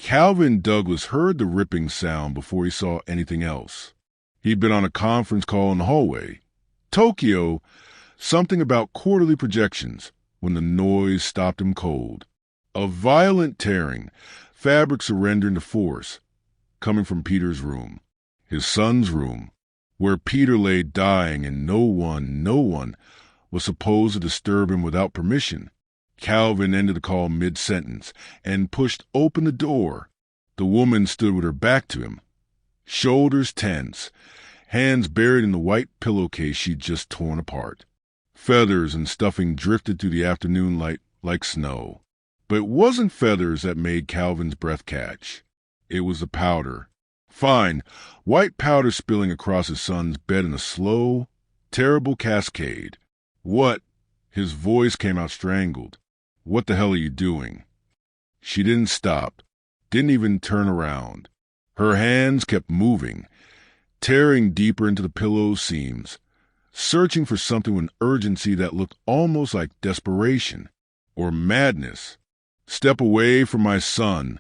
Calvin Douglas heard the ripping sound before he saw anything else. He'd been on a conference call in the hallway. Tokyo, something about quarterly projections, when the noise stopped him cold. A violent tearing, fabric surrendering to force, coming from Peter's room, his son's room, where Peter lay dying and no one was supposed to disturb him without permission. Calvin ended the call mid-sentence and pushed open the door. The woman stood with her back to him, shoulders tense, hands buried in the white pillowcase she'd just torn apart. Feathers and stuffing drifted through the afternoon light like snow. But it wasn't feathers that made Calvin's breath catch. It was the powder. Fine, white powder spilling across his son's bed in a slow, terrible cascade. What? His voice came out strangled. What the hell are you doing? She didn't stop, didn't even turn around. Her hands kept moving, tearing deeper into the pillow's seams, searching for something with urgency that looked almost like desperation or madness. "Step away from my son,"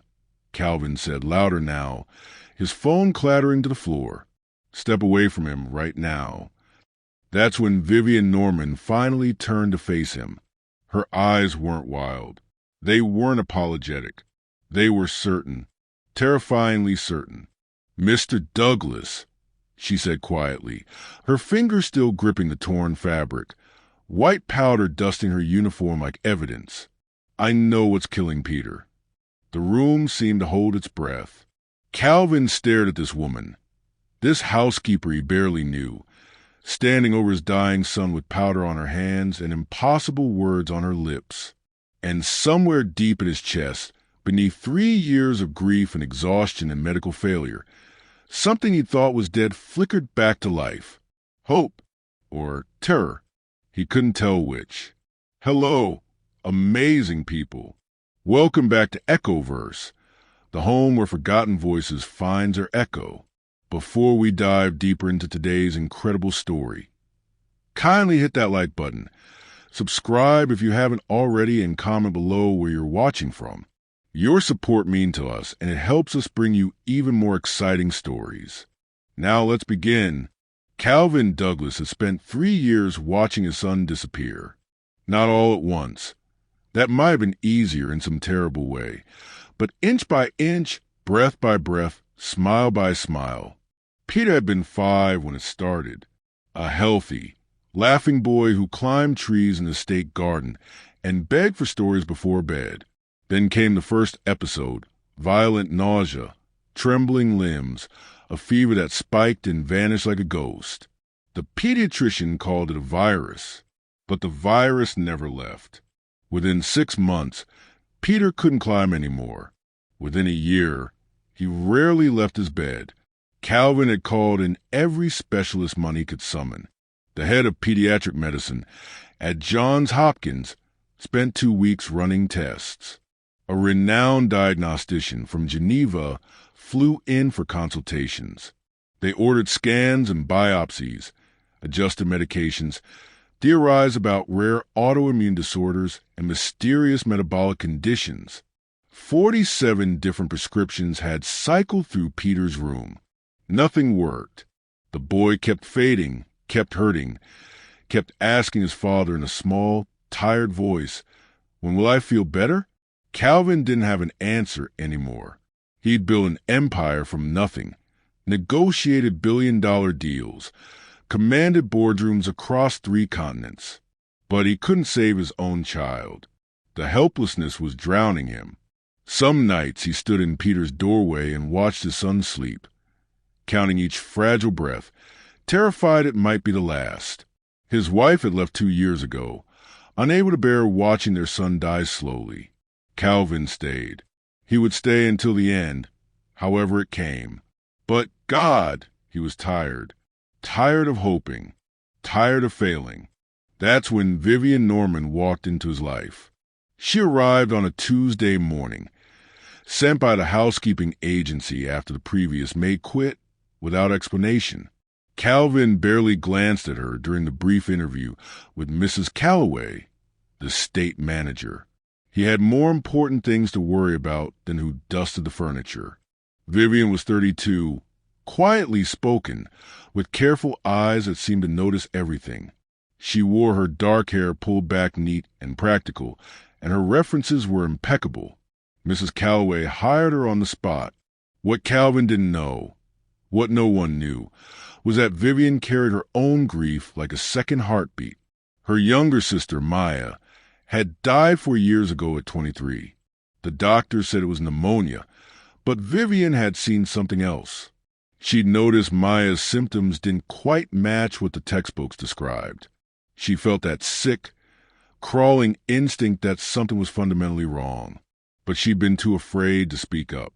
Calvin said, louder now, his phone clattering to the floor. "Step away from him right now." That's when Vivian Norman finally turned to face him. Her eyes weren't wild. They weren't apologetic. They were certain, terrifyingly certain. "Mr. Douglas," she said quietly, her fingers still gripping the torn fabric, white powder dusting her uniform like evidence. "I know what's killing Peter." The room seemed to hold its breath. Calvin stared at this woman, this housekeeper he barely knew, standing over his dying son with powder on her hands and impossible words on her lips. And somewhere deep in his chest, beneath 3 years of grief and exhaustion and medical failure, something he thought was dead flickered back to life. Hope or terror. He couldn't tell which. Hello, amazing people. Welcome back to Echoverse, the home where forgotten voices finds their echo. Before we dive deeper into today's incredible story, kindly hit that like button, subscribe if you haven't already, and comment below where you're watching from. Your support means to us, and it helps us bring you even more exciting stories. Now let's begin. Calvin Douglas has spent 3 years watching his son disappear. Not all at once. That might have been easier in some terrible way, but inch by inch, breath by breath, smile by smile. Peter had been 5 when it started, a healthy, laughing boy who climbed trees in the state garden and begged for stories before bed. Then came the first episode, violent nausea, trembling limbs, a fever that spiked and vanished like a ghost. The pediatrician called it a virus, but the virus never left. Within 6 months, Peter couldn't climb anymore. Within a year, he rarely left his bed. Calvin had called in every specialist money could summon. The head of pediatric medicine at Johns Hopkins spent 2 weeks running tests. A renowned diagnostician from Geneva flew in for consultations. They ordered scans and biopsies, adjusted medications, theorized about rare autoimmune disorders and mysterious metabolic conditions. 47 different prescriptions had cycled through Peter's room. Nothing worked. The boy kept fading, kept hurting, kept asking his father in a small, tired voice, "When will I feel better?" Calvin didn't have an answer anymore. He'd built an empire from nothing, negotiated billion-dollar deals, commanded boardrooms across 3 continents. But he couldn't save his own child. The helplessness was drowning him. Some nights he stood in Peter's doorway and watched his son sleep, counting each fragile breath, terrified it might be the last. His wife had left 2 years ago, unable to bear watching their son die slowly. Calvin stayed. He would stay until the end, however it came. But God, he was tired. Tired of hoping. Tired of failing. That's when Vivian Norman walked into his life. She arrived on a Tuesday morning, sent by the housekeeping agency after the previous maid quit without explanation. Calvin barely glanced at her during the brief interview with Mrs. Calloway, the state manager. He had more important things to worry about than who dusted the furniture. Vivian was 32, quietly spoken, with careful eyes that seemed to notice everything. She wore her dark hair pulled back neat and practical, and her references were impeccable. Mrs. Calloway hired her on the spot. What Calvin didn't know, what no one knew, was that Vivian carried her own grief like a second heartbeat. Her younger sister, Maya, had died 4 years ago at 23. The doctor said it was pneumonia, but Vivian had seen something else. She'd noticed Maya's symptoms didn't quite match what the textbooks described. She felt that sick, crawling instinct that something was fundamentally wrong, but she'd been too afraid to speak up.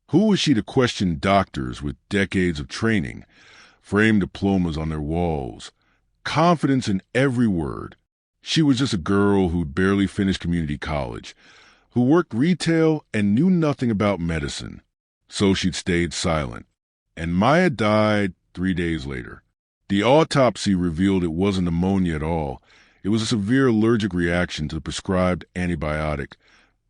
Who was she to question doctors with decades of training, framed diplomas on their walls, confidence in every word? She was just a girl who'd barely finished community college, who worked retail and knew nothing about medicine. So she'd stayed silent. And Maya died 3 days later. The autopsy revealed it wasn't pneumonia at all. It was a severe allergic reaction to the prescribed antibiotic,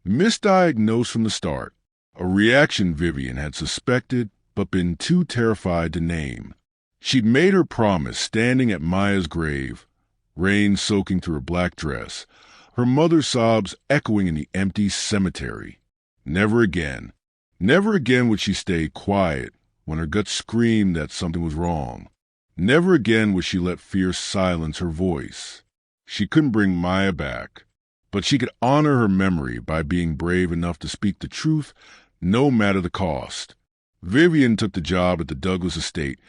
misdiagnosed from the start. A reaction Vivian had suspected but been too terrified to name. She'd made her promise standing at Maya's grave, rain soaking through her black dress, her mother's sobs echoing in the empty cemetery. Never again would she stay quiet when her gut screamed that something was wrong. Never again would she let fear silence her voice. She couldn't bring Maya back, but she could honor her memory by being brave enough to speak the truth no matter the cost. Vivian took the job at the Douglas estate,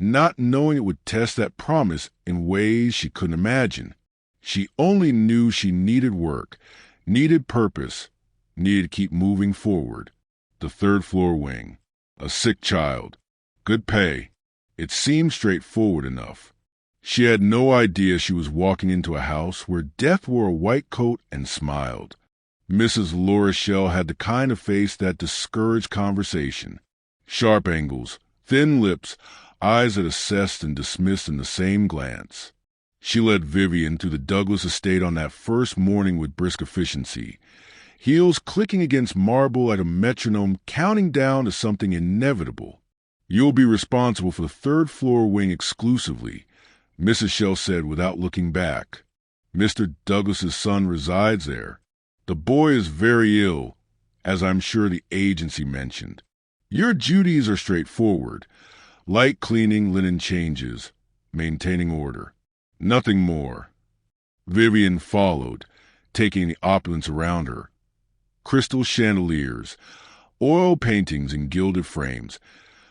not knowing it would test that promise in ways she couldn't imagine. She only knew she needed work, needed purpose, needed to keep moving forward. The third-floor wing. A sick child. Good pay. It seemed straightforward enough. She had no idea she was walking into a house where death wore a white coat and smiled. Mrs. Laura Shell had the kind of face that discouraged conversation. Sharp angles, thin lips, eyes that assessed and dismissed in the same glance. She led Vivian to the Douglas estate on that first morning with brisk efficiency, heels clicking against marble like a metronome counting down to something inevitable. "You'll be responsible for the third-floor wing exclusively," Mrs. Shell said without looking back. "Mr. Douglas's son resides there. The boy is very ill, as I'm sure the agency mentioned. Your duties are straightforward. Light cleaning, linen changes, maintaining order. Nothing more." Vivian followed, taking the opulence around her. Crystal chandeliers, oil paintings in gilded frames,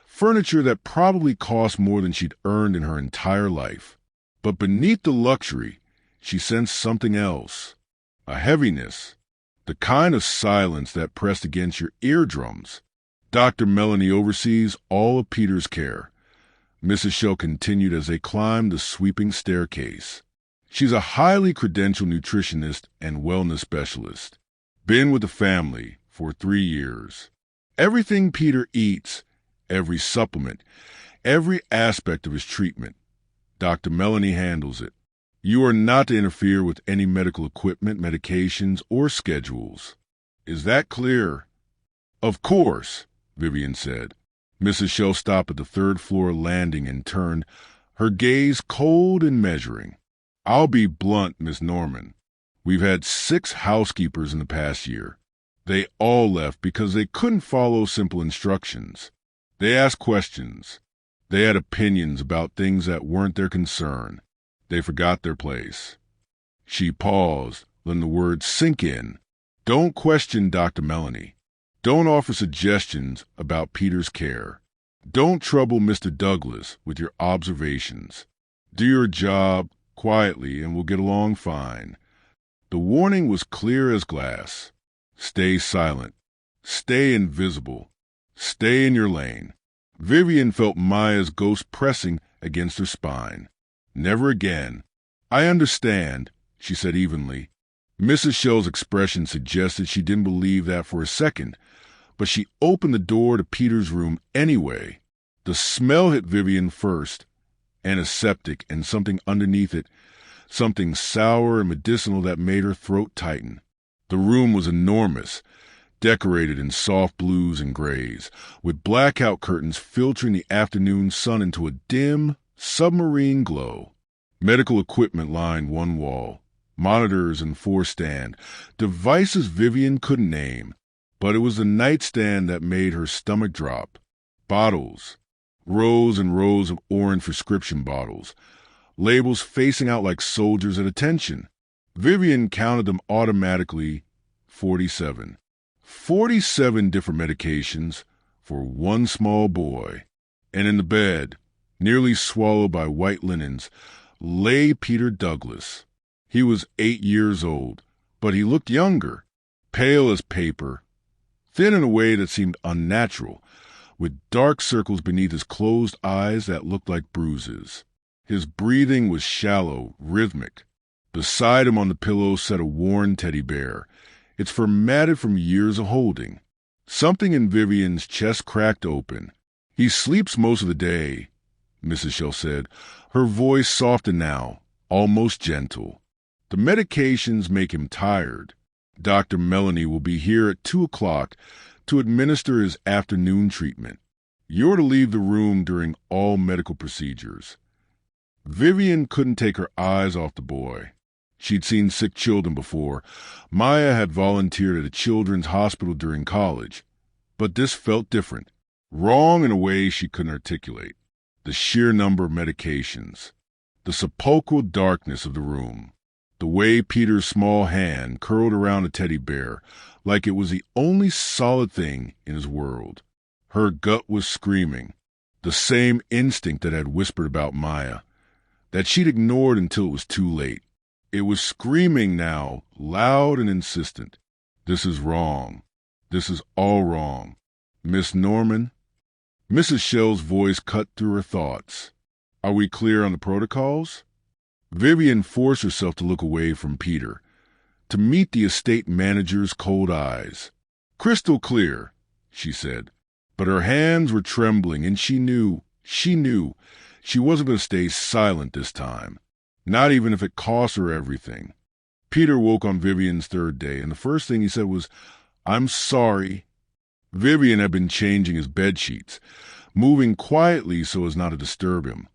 furniture that probably cost more than she'd earned in her entire life. But beneath the luxury, she sensed something else. A heaviness. The kind of silence that pressed against your eardrums. Dr. Melanie oversees all of Peter's care. Mrs. Shell continued as they climbed the sweeping staircase. She's a highly credentialed nutritionist and wellness specialist. Been with the family for 3 years. Everything Peter eats, every supplement, every aspect of his treatment, Dr. Melanie handles it. You are not to interfere with any medical equipment, medications, or schedules. Is that clear? Of course, Vivian said. Mrs. Shell stopped at the third-floor landing and turned, her gaze cold and measuring. I'll be blunt, Miss Norman. We've had 6 housekeepers in the past year. They all left because they couldn't follow simple instructions. They asked questions. They had opinions about things that weren't their concern. They forgot their place. She paused, letting the words sink in. Don't question Dr. Melanie. Don't offer suggestions about Peter's care. Don't trouble Mr. Douglas with your observations. Do your job quietly and we'll get along fine. The warning was clear as glass. Stay silent. Stay invisible. Stay in your lane. Vivian felt Maya's ghost pressing against her spine. Never again. I understand, she said evenly. Mrs. Shell's expression suggested she didn't believe that for a second, but she opened the door to Peter's room anyway. The smell hit Vivian first, antiseptic and something underneath it, something sour and medicinal that made her throat tighten. The room was enormous, decorated in soft blues and grays, with blackout curtains filtering the afternoon sun into a dim, submarine glow. Medical equipment lined one wall, monitors and four-stand, devices Vivian couldn't name, but it was the nightstand that made her stomach drop. Bottles, rows and rows of orange prescription bottles, labels facing out like soldiers at attention. Vivian counted them automatically, 47. 47 different medications for one small boy. And in the bed, nearly swallowed by white linens, lay Peter Douglas. He was 8 years old, but he looked younger, pale as paper, thin in a way that seemed unnatural, with dark circles beneath his closed eyes that looked like bruises. His breathing was shallow, rhythmic. Beside him on the pillow sat a worn teddy bear, its fur matted from years of holding. Something in Vivian's chest cracked open. "He sleeps most of the day," Mrs. Shell said, her voice softened now, almost gentle. "The medications make him tired. Dr. Melanie will be here at 2 o'clock to administer his afternoon treatment. You're to leave the room during all medical procedures." Vivian couldn't take her eyes off the boy. She'd seen sick children before. Maya had volunteered at a children's hospital during college. But this felt different, wrong in a way she couldn't articulate. The sheer number of medications, the sepulchral darkness of the room, the way Peter's small hand curled around a teddy bear like it was the only solid thing in his world. Her gut was screaming, the same instinct that had whispered about Maya, that she'd ignored until it was too late. It was screaming now, loud and insistent. "This is wrong. This is all wrong. Miss Norman?" Mrs. Shell's voice cut through her thoughts. "Are we clear on the protocols?" Vivian forced herself to look away from Peter, to meet the estate manager's cold eyes. "Crystal clear," she said. But her hands were trembling, and she knew she wasn't going to stay silent this time. Not even if it cost her everything. Peter woke on Vivian's third day, and the first thing he said was, "I'm sorry." Vivian had been changing his bed sheets, moving quietly so as not to disturb him,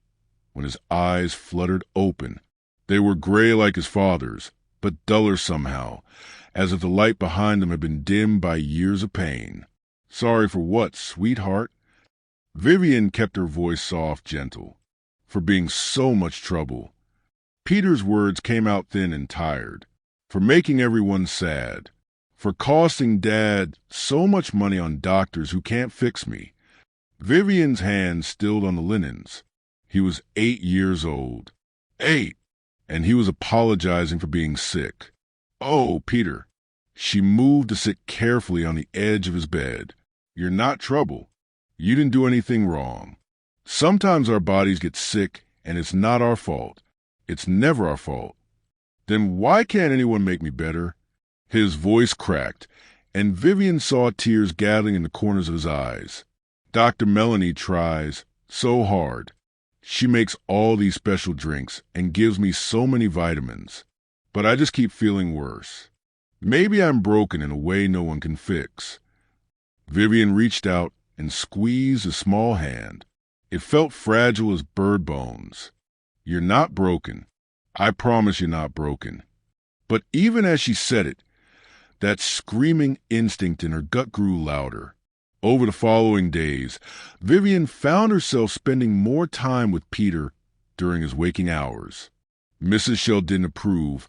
when his eyes fluttered open. They were gray like his father's, but duller somehow, as if the light behind them had been dimmed by years of pain. "Sorry for what, sweetheart?" Vivian kept her voice soft, gentle. "For being so much trouble." Peter's words came out thin and tired. "For making everyone sad. For costing Dad so much money on doctors who can't fix me." Vivian's hand stilled on the linens. He was 8 years old. 8! And he was apologizing for being sick. "Oh, Peter." She moved to sit carefully on the edge of his bed. "You're not trouble. You didn't do anything wrong. Sometimes our bodies get sick, and it's not our fault. It's never our fault." "Then why can't anyone make me better?" His voice cracked, and Vivian saw tears gathering in the corners of his eyes. "Dr. Melanie tries so hard. She makes all these special drinks and gives me so many vitamins. But I just keep feeling worse. Maybe I'm broken in a way no one can fix." Vivian reached out and squeezed his small hand. It felt fragile as bird bones. "You're not broken. I promise you're not broken." But even as she said it, that screaming instinct in her gut grew louder. Over the following days, Vivian found herself spending more time with Peter during his waking hours. Mrs. Shell didn't approve.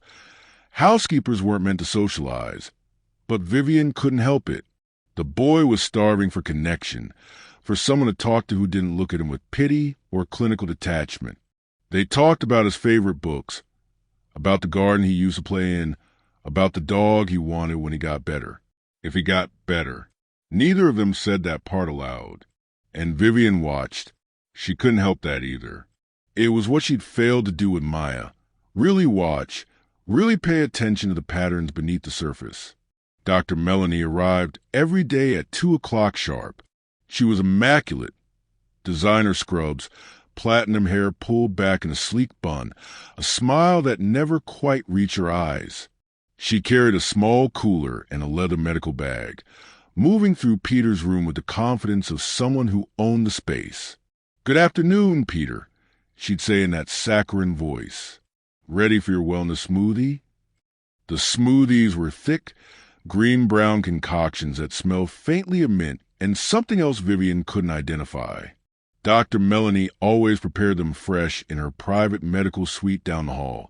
Housekeepers weren't meant to socialize. But Vivian couldn't help it. The boy was starving for connection, for someone to talk to who didn't look at him with pity or clinical detachment. They talked about his favorite books, about the garden he used to play in, about the dog he wanted when he got better. If he got better. Neither of them said that part aloud. And Vivian watched. She couldn't help that either. It was what she'd failed to do with Maya. Really watch, really pay attention to the patterns beneath the surface. Dr. Melanie arrived every day at 2 o'clock sharp. She was immaculate. Designer scrubs, platinum hair pulled back in a sleek bun, a smile that never quite reached her eyes. She carried a small cooler and a leather medical bag, moving through Peter's room with the confidence of someone who owned the space. "Good afternoon, Peter," she'd say in that saccharine voice. "Ready for your wellness smoothie?" The smoothies were thick, green-brown concoctions that smelled faintly of mint and something else Vivian couldn't identify. Dr. Melanie always prepared them fresh in her private medical suite down the hall,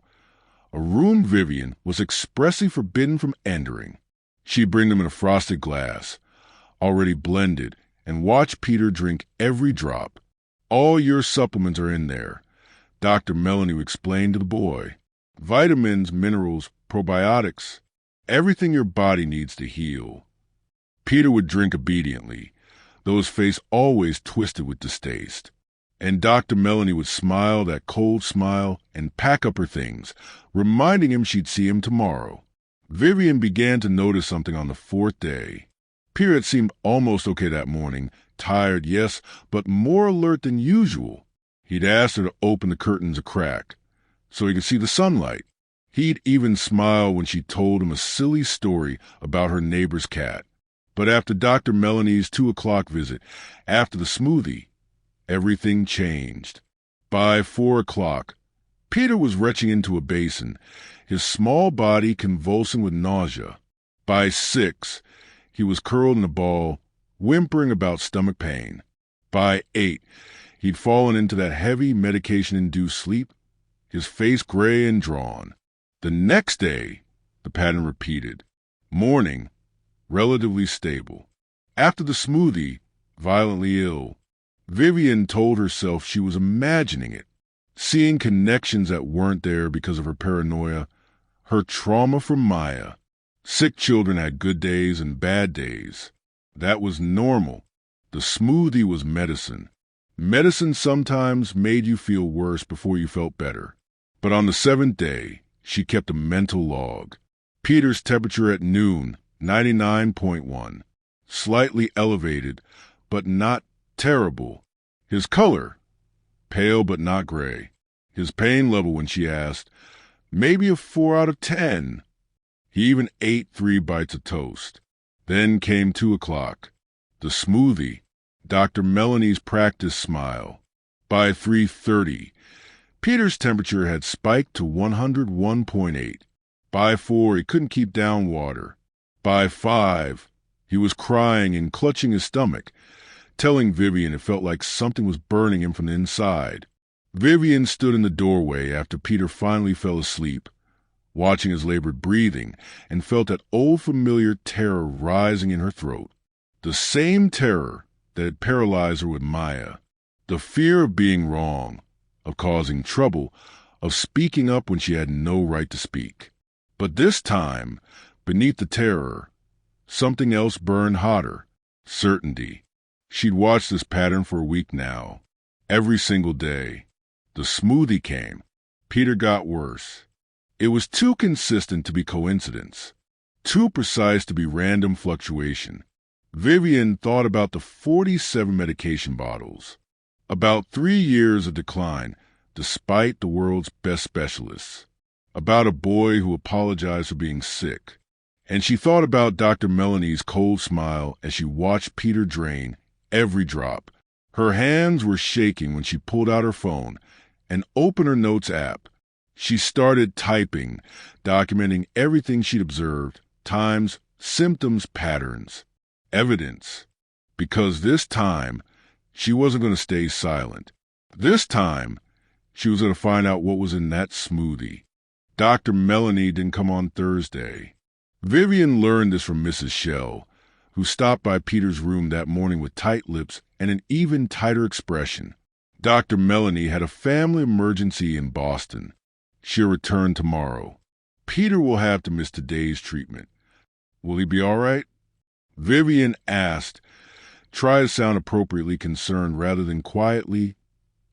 a room Vivian was expressly forbidden from entering. She'd bring them in a frosted glass, already blended, and watch Peter drink every drop. "All your supplements are in there," Dr. Melanie would explain to the boy. "Vitamins, minerals, probiotics, everything your body needs to heal." Peter would drink obediently, though his face always twisted with distaste. And Dr. Melanie would smile that cold smile and pack up her things, reminding him she'd see him tomorrow. Vivian began to notice something on the fourth day. Peter had seemed almost okay that morning, tired, yes, but more alert than usual. He'd asked her to open the curtains a crack, so he could see the sunlight. He'd even smile when she told him a silly story about her neighbor's cat. But after Dr. Melanie's 2 o'clock visit, after the smoothie, everything changed. By 4 o'clock, Peter was retching into a basin, his small body convulsing with nausea. By 6, he was curled in a ball, whimpering about stomach pain. By 8, he'd fallen into that heavy medication-induced sleep, his face gray and drawn. The next day, the pattern repeated. Morning, relatively stable. After the smoothie, violently ill. Vivian told herself she was imagining it, seeing connections that weren't there because of her paranoia, her trauma from Maya. Sick children had good days and bad days. That was normal. The smoothie was medicine. Medicine sometimes made you feel worse before you felt better. But on the 7th day, she kept a mental log. Peter's temperature at noon, 99.1. Slightly elevated, but not terrible. His color, pale but not gray. His pain level when she asked, maybe a 4 out of 10. He even ate 3 bites of toast. Then came 2 o'clock. The smoothie, Dr. Melanie's practice smile. By 3:30, Peter's temperature had spiked to 101.8. By 4, he couldn't keep down water. By 5, he was crying and clutching his stomach, telling Vivian it felt like something was burning him from the inside. Vivian stood in the doorway after Peter finally fell asleep, watching his labored breathing, and felt that old familiar terror rising in her throat. The same terror that had paralyzed her with Maya. The fear of being wrong, of causing trouble, of speaking up when she had no right to speak. But this time, beneath the terror, something else burned hotter. Certainty. She'd watched this pattern for a week now. Every single day. The smoothie came. Peter got worse. It was too consistent to be coincidence, too precise to be random fluctuation. Vivian thought about the 47 medication bottles. About 3 years of decline, despite the world's best specialists. About a boy who apologized for being sick. And she thought about Dr. Melanie's cold smile as she watched Peter drain every drop. Her hands were shaking when she pulled out her phone and opened her notes app. She started typing, documenting everything she'd observed, times, symptoms, patterns, evidence. Because this time, she wasn't going to stay silent. This time, she was going to find out what was in that smoothie. Dr. Melanie didn't come on Thursday. Vivian learned this from Mrs. Shell, who stopped by Peter's room that morning with tight lips and an even tighter expression. Dr. Melanie had a family emergency in Boston. She'll return tomorrow. Peter will have to miss today's treatment. Will he be all right? Vivian asked, try to sound appropriately concerned rather than quietly,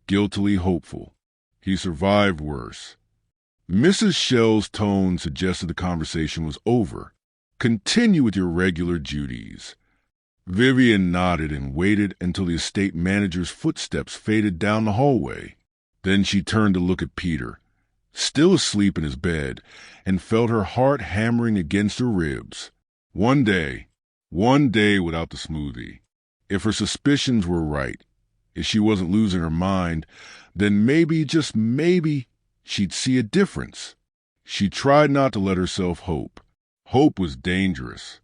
guiltily hopeful. He survived worse. Mrs. Shell's tone suggested the conversation was over. Continue with your regular duties. Vivian nodded and waited until the estate manager's footsteps faded down the hallway. Then she turned to look at Peter, still asleep in his bed, and felt her heart hammering against her ribs. One day without the smoothie. If her suspicions were right, if she wasn't losing her mind, then maybe, just maybe, she'd see a difference. She tried not to let herself hope. Hope was dangerous.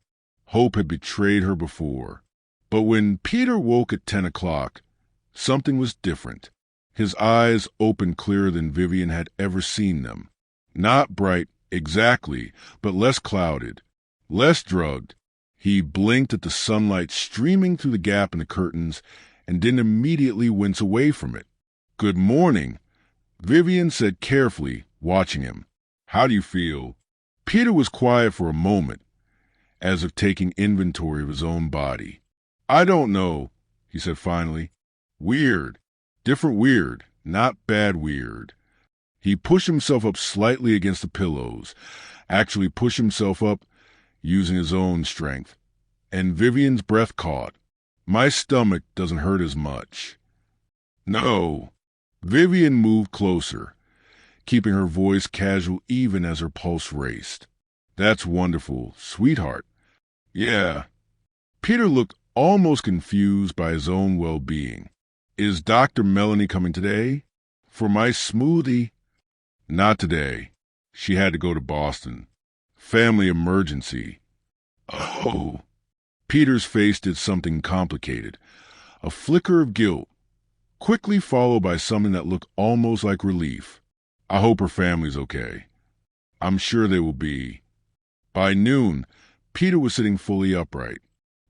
Hope had betrayed her before. But when Peter woke at 10 o'clock, something was different. His eyes opened clearer than Vivian had ever seen them. Not bright, exactly, but less clouded, less drugged. He blinked at the sunlight streaming through the gap in the curtains and didn't immediately wince away from it. "Good morning," Vivian said carefully, watching him. "How do you feel?" Peter was quiet for a moment, as if taking inventory of his own body. "I don't know," he said finally. "Weird. Different weird, not bad weird." He pushed himself up slightly against the pillows, actually pushed himself up using his own strength, and Vivian's breath caught. "My stomach doesn't hurt as much." "No." Vivian moved closer, keeping her voice casual even as her pulse raced. "That's wonderful, sweetheart." "Yeah." Peter looked almost confused by his own well-being. "Is Dr. Melanie coming today? For my smoothie?" "Not today. She had to go to Boston. Family emergency." "Oh." Peter's face did something complicated. A flicker of guilt, quickly followed by something that looked almost like relief. "I hope her family's okay." "I'm sure they will be." By noon, Peter was sitting fully upright.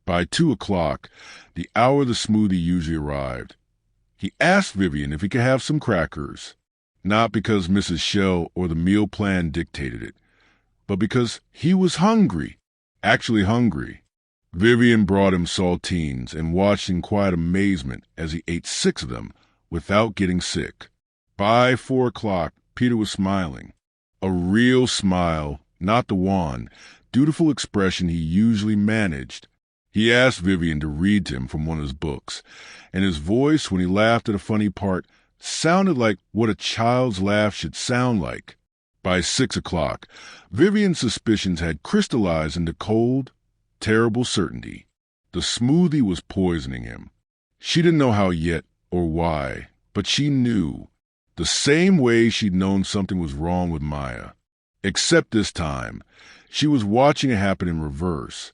By 2 o'clock, the hour the smoothie usually arrived, he asked Vivian if he could have some crackers. Not because Mrs. Shell or the meal plan dictated it, but because he was hungry, actually hungry. Vivian brought him saltines and watched in quiet amazement as he ate 6 of them without getting sick. By 4 o'clock, Peter was smiling. A real smile, not the wan, dutiful expression he usually managed. He asked Vivian to read to him from one of his books, and his voice, when he laughed at a funny part, sounded like what a child's laugh should sound like. By 6 o'clock, Vivian's suspicions had crystallized into cold, terrible certainty. The smoothie was poisoning him. She didn't know how yet or why, but she knew, the same way she'd known something was wrong with Maya. Except this time, she was watching it happen in reverse,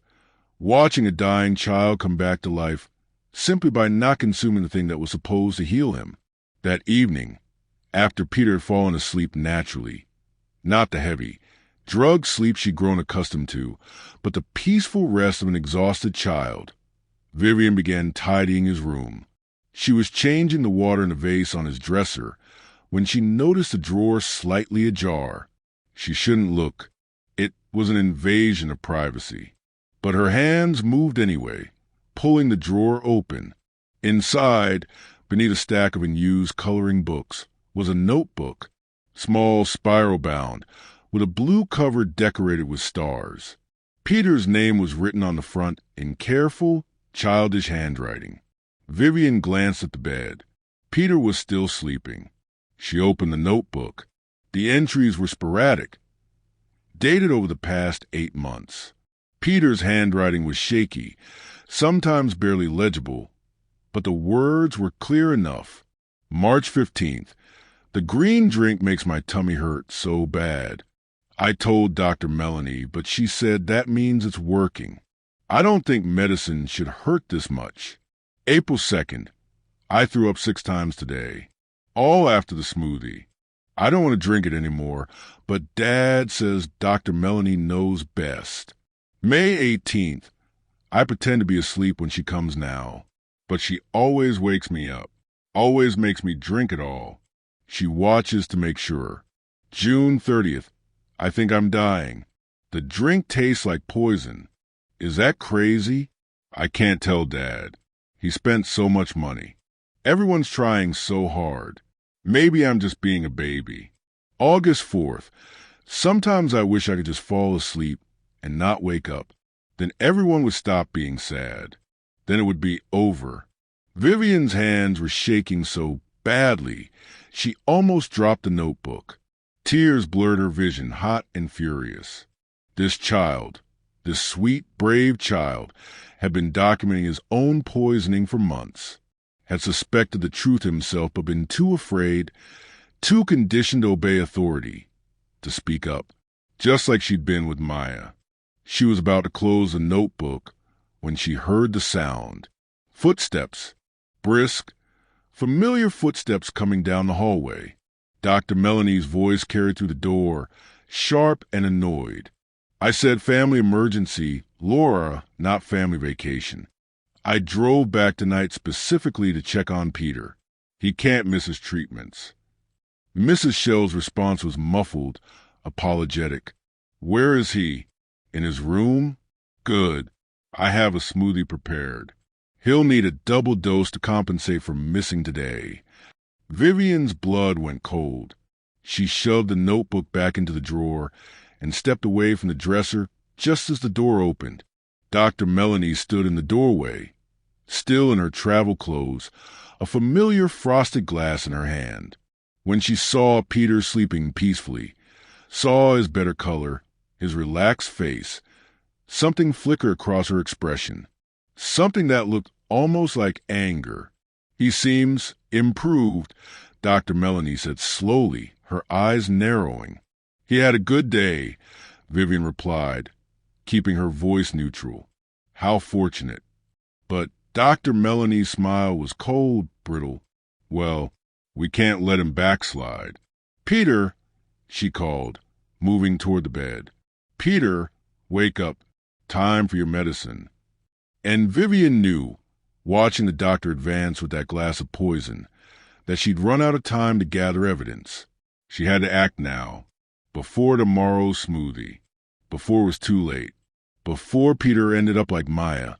watching a dying child come back to life simply by not consuming the thing that was supposed to heal him. That evening, after Peter had fallen asleep naturally, not the heavy, drugged sleep she'd grown accustomed to, but the peaceful rest of an exhausted child, Vivian began tidying his room. She was changing the water in the vase on his dresser when she noticed the drawer slightly ajar. She shouldn't look. It was an invasion of privacy. But her hands moved anyway, pulling the drawer open. Inside, beneath a stack of unused coloring books, was a notebook, small, spiral-bound, with a blue cover decorated with stars. Peter's name was written on the front in careful, childish handwriting. Vivian glanced at the bed. Peter was still sleeping. She opened the notebook. The entries were sporadic, dated over the past 8 months. Peter's handwriting was shaky, sometimes barely legible, but the words were clear enough. March 15th. The green drink makes my tummy hurt so bad. I told Dr. Melanie, but she said that means it's working. I don't think medicine should hurt this much. April 2nd. I threw up 6 times today, all after the smoothie. I don't want to drink it anymore, but Dad says Dr. Melanie knows best. May 18th. I pretend to be asleep when she comes now, but she always wakes me up, always makes me drink it all. She watches to make sure. June 30th. I think I'm dying. The drink tastes like poison. Is that crazy? I can't tell Dad. He spent so much money. Everyone's trying so hard. Maybe I'm just being a baby. August 4th. Sometimes I wish I could just fall asleep and not wake up. Then everyone would stop being sad. Then it would be over. Vivian's hands were shaking so badly, she almost dropped the notebook. Tears blurred her vision, hot and furious. This child, this sweet, brave child, had been documenting his own poisoning for months, had suspected the truth himself but been too afraid, too conditioned to obey authority, to speak up, just like she'd been with Maya. She was about to close the notebook when she heard the sound. Footsteps, brisk, familiar footsteps coming down the hallway. Dr. Melanie's voice carried through the door, sharp and annoyed. I said family emergency, Laura, not family vacation. I drove back tonight specifically to check on Peter. He can't miss his treatments. Mrs. Shell's response was muffled, apologetic. Where is he? In his room? Good. I have a smoothie prepared. He'll need a double dose to compensate for missing today. Vivian's blood went cold. She shoved the notebook back into the drawer and stepped away from the dresser just as the door opened. Dr. Melanie stood in the doorway, still in her travel clothes, a familiar frosted glass in her hand. When she saw Peter sleeping peacefully, saw his better color, his relaxed face, something flickered across her expression, something that looked almost like anger. He seems improved, Dr. Melanie said slowly, her eyes narrowing. He had a good day, Vivian replied, keeping her voice neutral. How fortunate. But Dr. Melanie's smile was cold, brittle. Well, we can't let him backslide. Peter, she called, moving toward the bed. Peter, wake up. Time for your medicine. And Vivian knew, watching the doctor advance with that glass of poison, that she'd run out of time to gather evidence. She had to act now, before tomorrow's smoothie, before it was too late, before Peter ended up like Maya,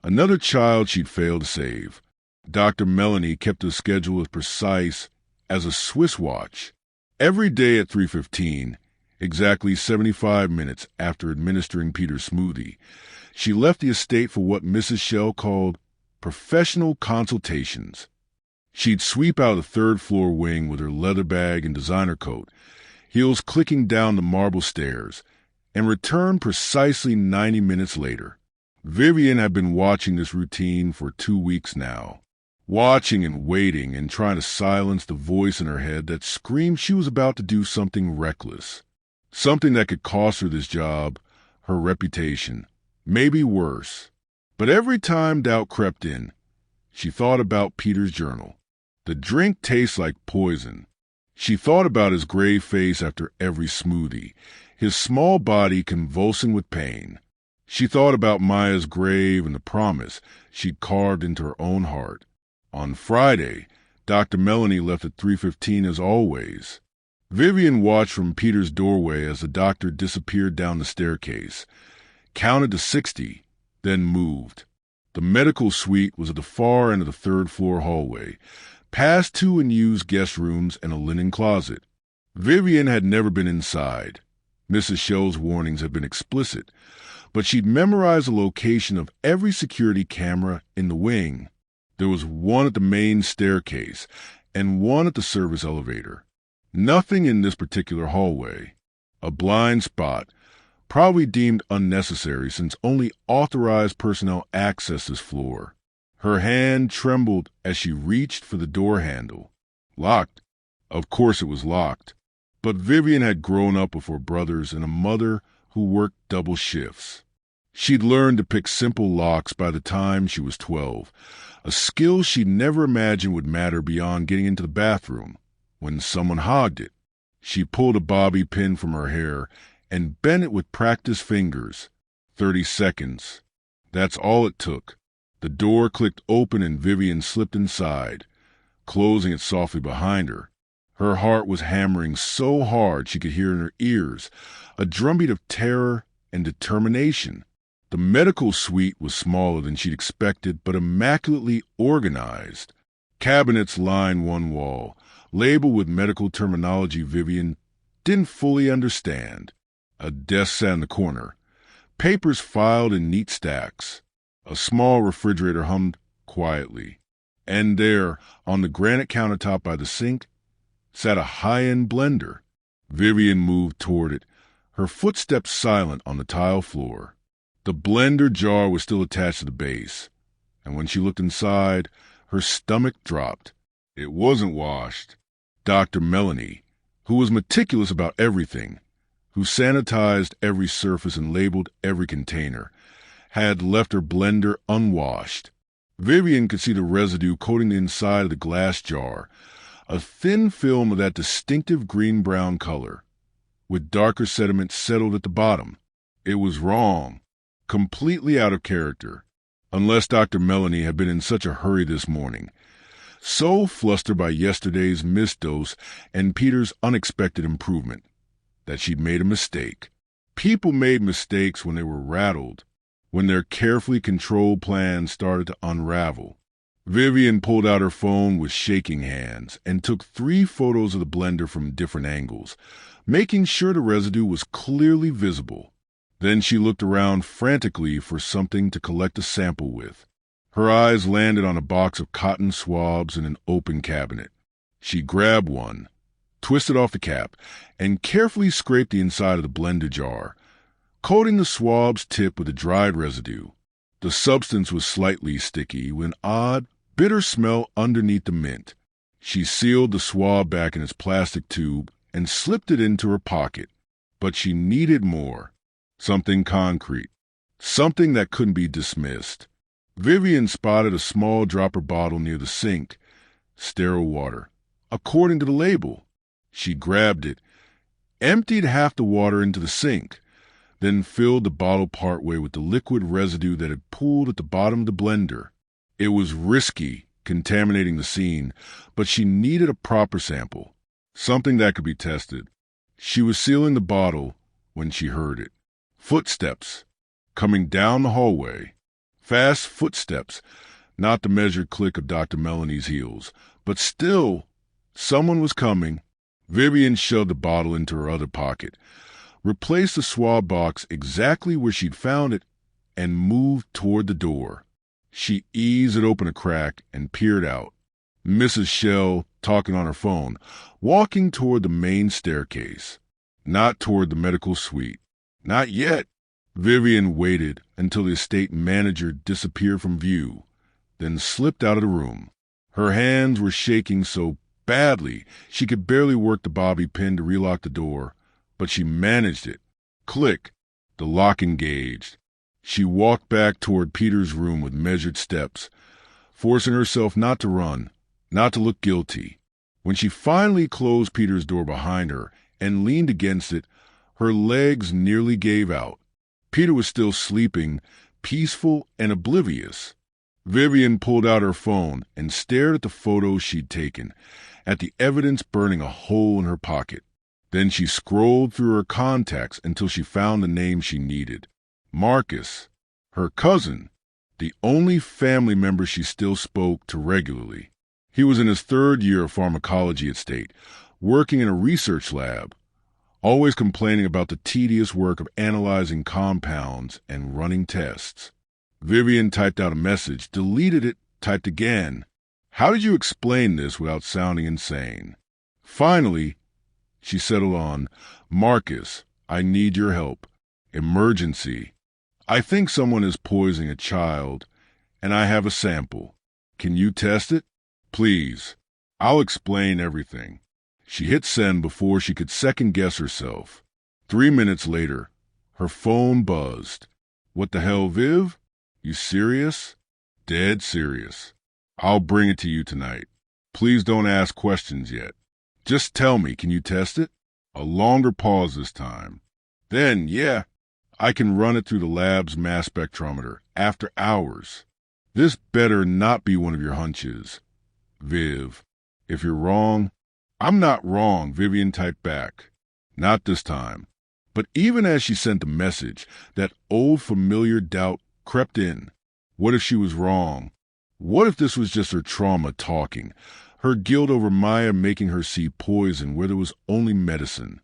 another child she'd failed to save. Dr. Melanie kept the schedule as precise as a Swiss watch. Every day at 3:15, exactly 75 minutes after administering Peter's smoothie, she left the estate for what Mrs. Shell called professional consultations. She'd sweep out the third-floor wing with her leather bag and designer coat, heels clicking down the marble stairs, and return precisely 90 minutes later. Vivian had been watching this routine for 2 weeks now, watching and waiting and trying to silence the voice in her head that screamed she was about to do something reckless, something that could cost her this job, her reputation, maybe worse. But every time doubt crept in, she thought about Peter's journal. The drink tastes like poison. She thought about his gray face after every smoothie, his small body convulsing with pain. She thought about Maya's grave and the promise she'd carved into her own heart. On Friday, Dr. Melanie left at 3:15 as always. Vivian watched from Peter's doorway as the doctor disappeared down the staircase, counted to 60, then moved. The medical suite was at the far end of the third-floor hallway, past 2 unused guest rooms and a linen closet. Vivian had never been inside. Mrs. Shell's warnings had been explicit, but she'd memorized the location of every security camera in the wing. There was one at the main staircase and one at the service elevator. Nothing in this particular hallway. A blind spot, probably deemed unnecessary since only authorized personnel access this floor. Her hand trembled as she reached for the door handle. Locked. Of course it was locked. But Vivian had grown up with her brothers and a mother who worked double shifts. She'd learned to pick simple locks by the time she was 12, a skill she'd never imagined would matter beyond getting into the bathroom. When someone hogged it, she pulled a bobby pin from her hair and bent it with practiced fingers. 30 seconds. That's all it took. The door clicked open and Vivian slipped inside, closing it softly behind her. Her heart was hammering so hard she could hear in her ears a drumbeat of terror and determination. The medical suite was smaller than she'd expected, but immaculately organized. Cabinets lined one wall, labeled with medical terminology Vivian didn't fully understand. A desk sat in the corner, papers filed in neat stacks. A small refrigerator hummed quietly. And there, on the granite countertop by the sink, sat a high-end blender. Vivian moved toward it, her footsteps silent on the tile floor. The blender jar was still attached to the base, and when she looked inside, her stomach dropped. It wasn't washed. Dr. Melanie, who was meticulous about everything, who sanitized every surface and labeled every container, had left her blender unwashed. Vivian could see the residue coating the inside of the glass jar, a thin film of that distinctive green-brown color, with darker sediment settled at the bottom. It was wrong, completely out of character, unless Dr. Melanie had been in such a hurry this morning, so flustered by yesterday's missed dose and Peter's unexpected improvement, that she'd made a mistake. People made mistakes when they were rattled, when their carefully controlled plans started to unravel. Vivian pulled out her phone with shaking hands and took 3 photos of the blender from different angles, making sure the residue was clearly visible. Then she looked around frantically for something to collect a sample with. Her eyes landed on a box of cotton swabs in an open cabinet. She grabbed one, twisted off the cap, and carefully scraped the inside of the blender jar, coating the swab's tip with a dried residue. The substance was slightly sticky, with an odd, bitter smell underneath the mint. She sealed the swab back in its plastic tube and slipped it into her pocket. But she needed more. Something concrete. Something that couldn't be dismissed. Vivian spotted a small dropper bottle near the sink. Sterile water, according to the label. She grabbed it, emptied half the water into the sink, then filled the bottle partway with the liquid residue that had pooled at the bottom of the blender. It was risky, contaminating the scene, but she needed a proper sample, something that could be tested. She was sealing the bottle when she heard it. Footsteps, coming down the hallway. Fast footsteps, not the measured click of Dr. Melanie's heels, but still, someone was coming. Vivian shoved the bottle into her other pocket, replaced the swab box exactly where she'd found it, and moved toward the door. She eased it open a crack and peered out. Mrs. Shell, talking on her phone, walking toward the main staircase, not toward the medical suite. Not yet. Vivian waited until the estate manager disappeared from view, then slipped out of the room. Her hands were shaking so badly she could barely work the bobby pin to relock the door, but she managed it. Click. The lock engaged. She walked back toward Peter's room with measured steps, forcing herself not to run, not to look guilty. When she finally closed Peter's door behind her and leaned against it, her legs nearly gave out. Peter was still sleeping, peaceful and oblivious. Vivian pulled out her phone and stared at the photos she'd taken, at the evidence burning a hole in her pocket. Then she scrolled through her contacts until she found the name she needed. Marcus, her cousin, the only family member she still spoke to regularly. He was in his 3rd year of pharmacology at State, working in a research lab, always complaining about the tedious work of analyzing compounds and running tests. Vivian typed out a message, deleted it, typed again. How did you explain this without sounding insane? Finally, she settled on, Marcus, I need your help. Emergency. I think someone is poisoning a child, and I have a sample. Can you test it? Please. I'll explain everything. She hit send before she could second-guess herself. 3 minutes later, her phone buzzed. What the hell, Viv? You serious? Dead serious. I'll bring it to you tonight. Please don't ask questions yet. Just tell me, can you test it? A longer pause this time. Then, yeah, I can run it through the lab's mass spectrometer after hours. This better not be one of your hunches. Viv, if you're wrong, I'm not wrong, Vivian typed back. Not this time. But even as she sent the message, that old familiar doubt crept in. What if she was wrong? What if this was just her trauma talking, her guilt over Maya making her see poison where there was only medicine?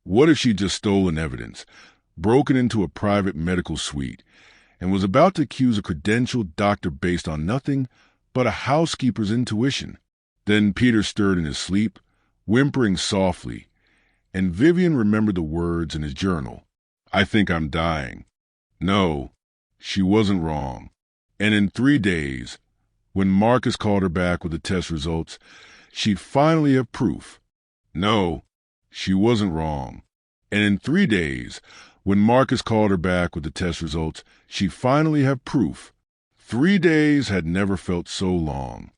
What if she'd just stolen evidence, broken into a private medical suite, and was about to accuse a credentialed doctor based on nothing but a housekeeper's intuition? Then Peter stirred in his sleep, whimpering softly, and Vivian remembered the words in his journal. I think I'm dying. No, she wasn't wrong. And in 3 days, when Marcus called her back with the test results, she'd finally have proof. No, she wasn't wrong. And in 3 days, when Marcus called her back with the test results, she'd finally have proof. 3 days had never felt so long.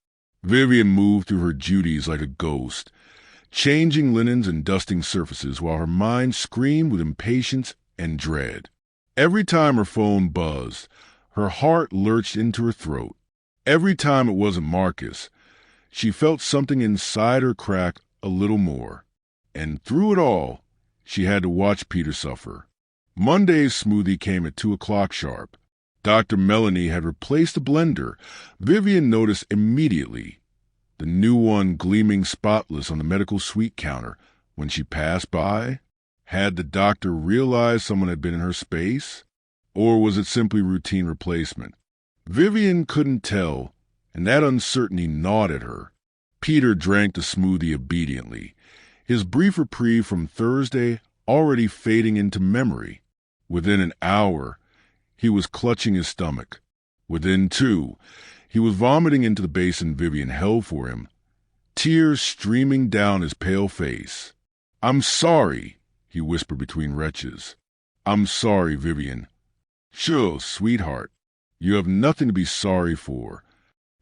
Vivian moved through her duties like a ghost, changing linens and dusting surfaces while her mind screamed with impatience and dread. Every time her phone buzzed, her heart lurched into her throat. Every time it wasn't Marcus, she felt something inside her crack a little more. And through it all, she had to watch Peter suffer. Monday's smoothie came at 2 o'clock sharp. Dr. Melanie had replaced the blender. Vivian noticed immediately, the new one gleaming spotless on the medical suite counter when she passed by. Had the doctor realized someone had been in her space? Or was it simply routine replacement? Vivian couldn't tell, and that uncertainty gnawed at her. Peter drank the smoothie obediently, his brief reprieve from Thursday already fading into memory. Within an hour, he was clutching his stomach. Within 2, he was vomiting into the basin Vivian held for him, tears streaming down his pale face. I'm sorry, he whispered between retches. I'm sorry, Vivian. Sure, sweetheart. You have nothing to be sorry for.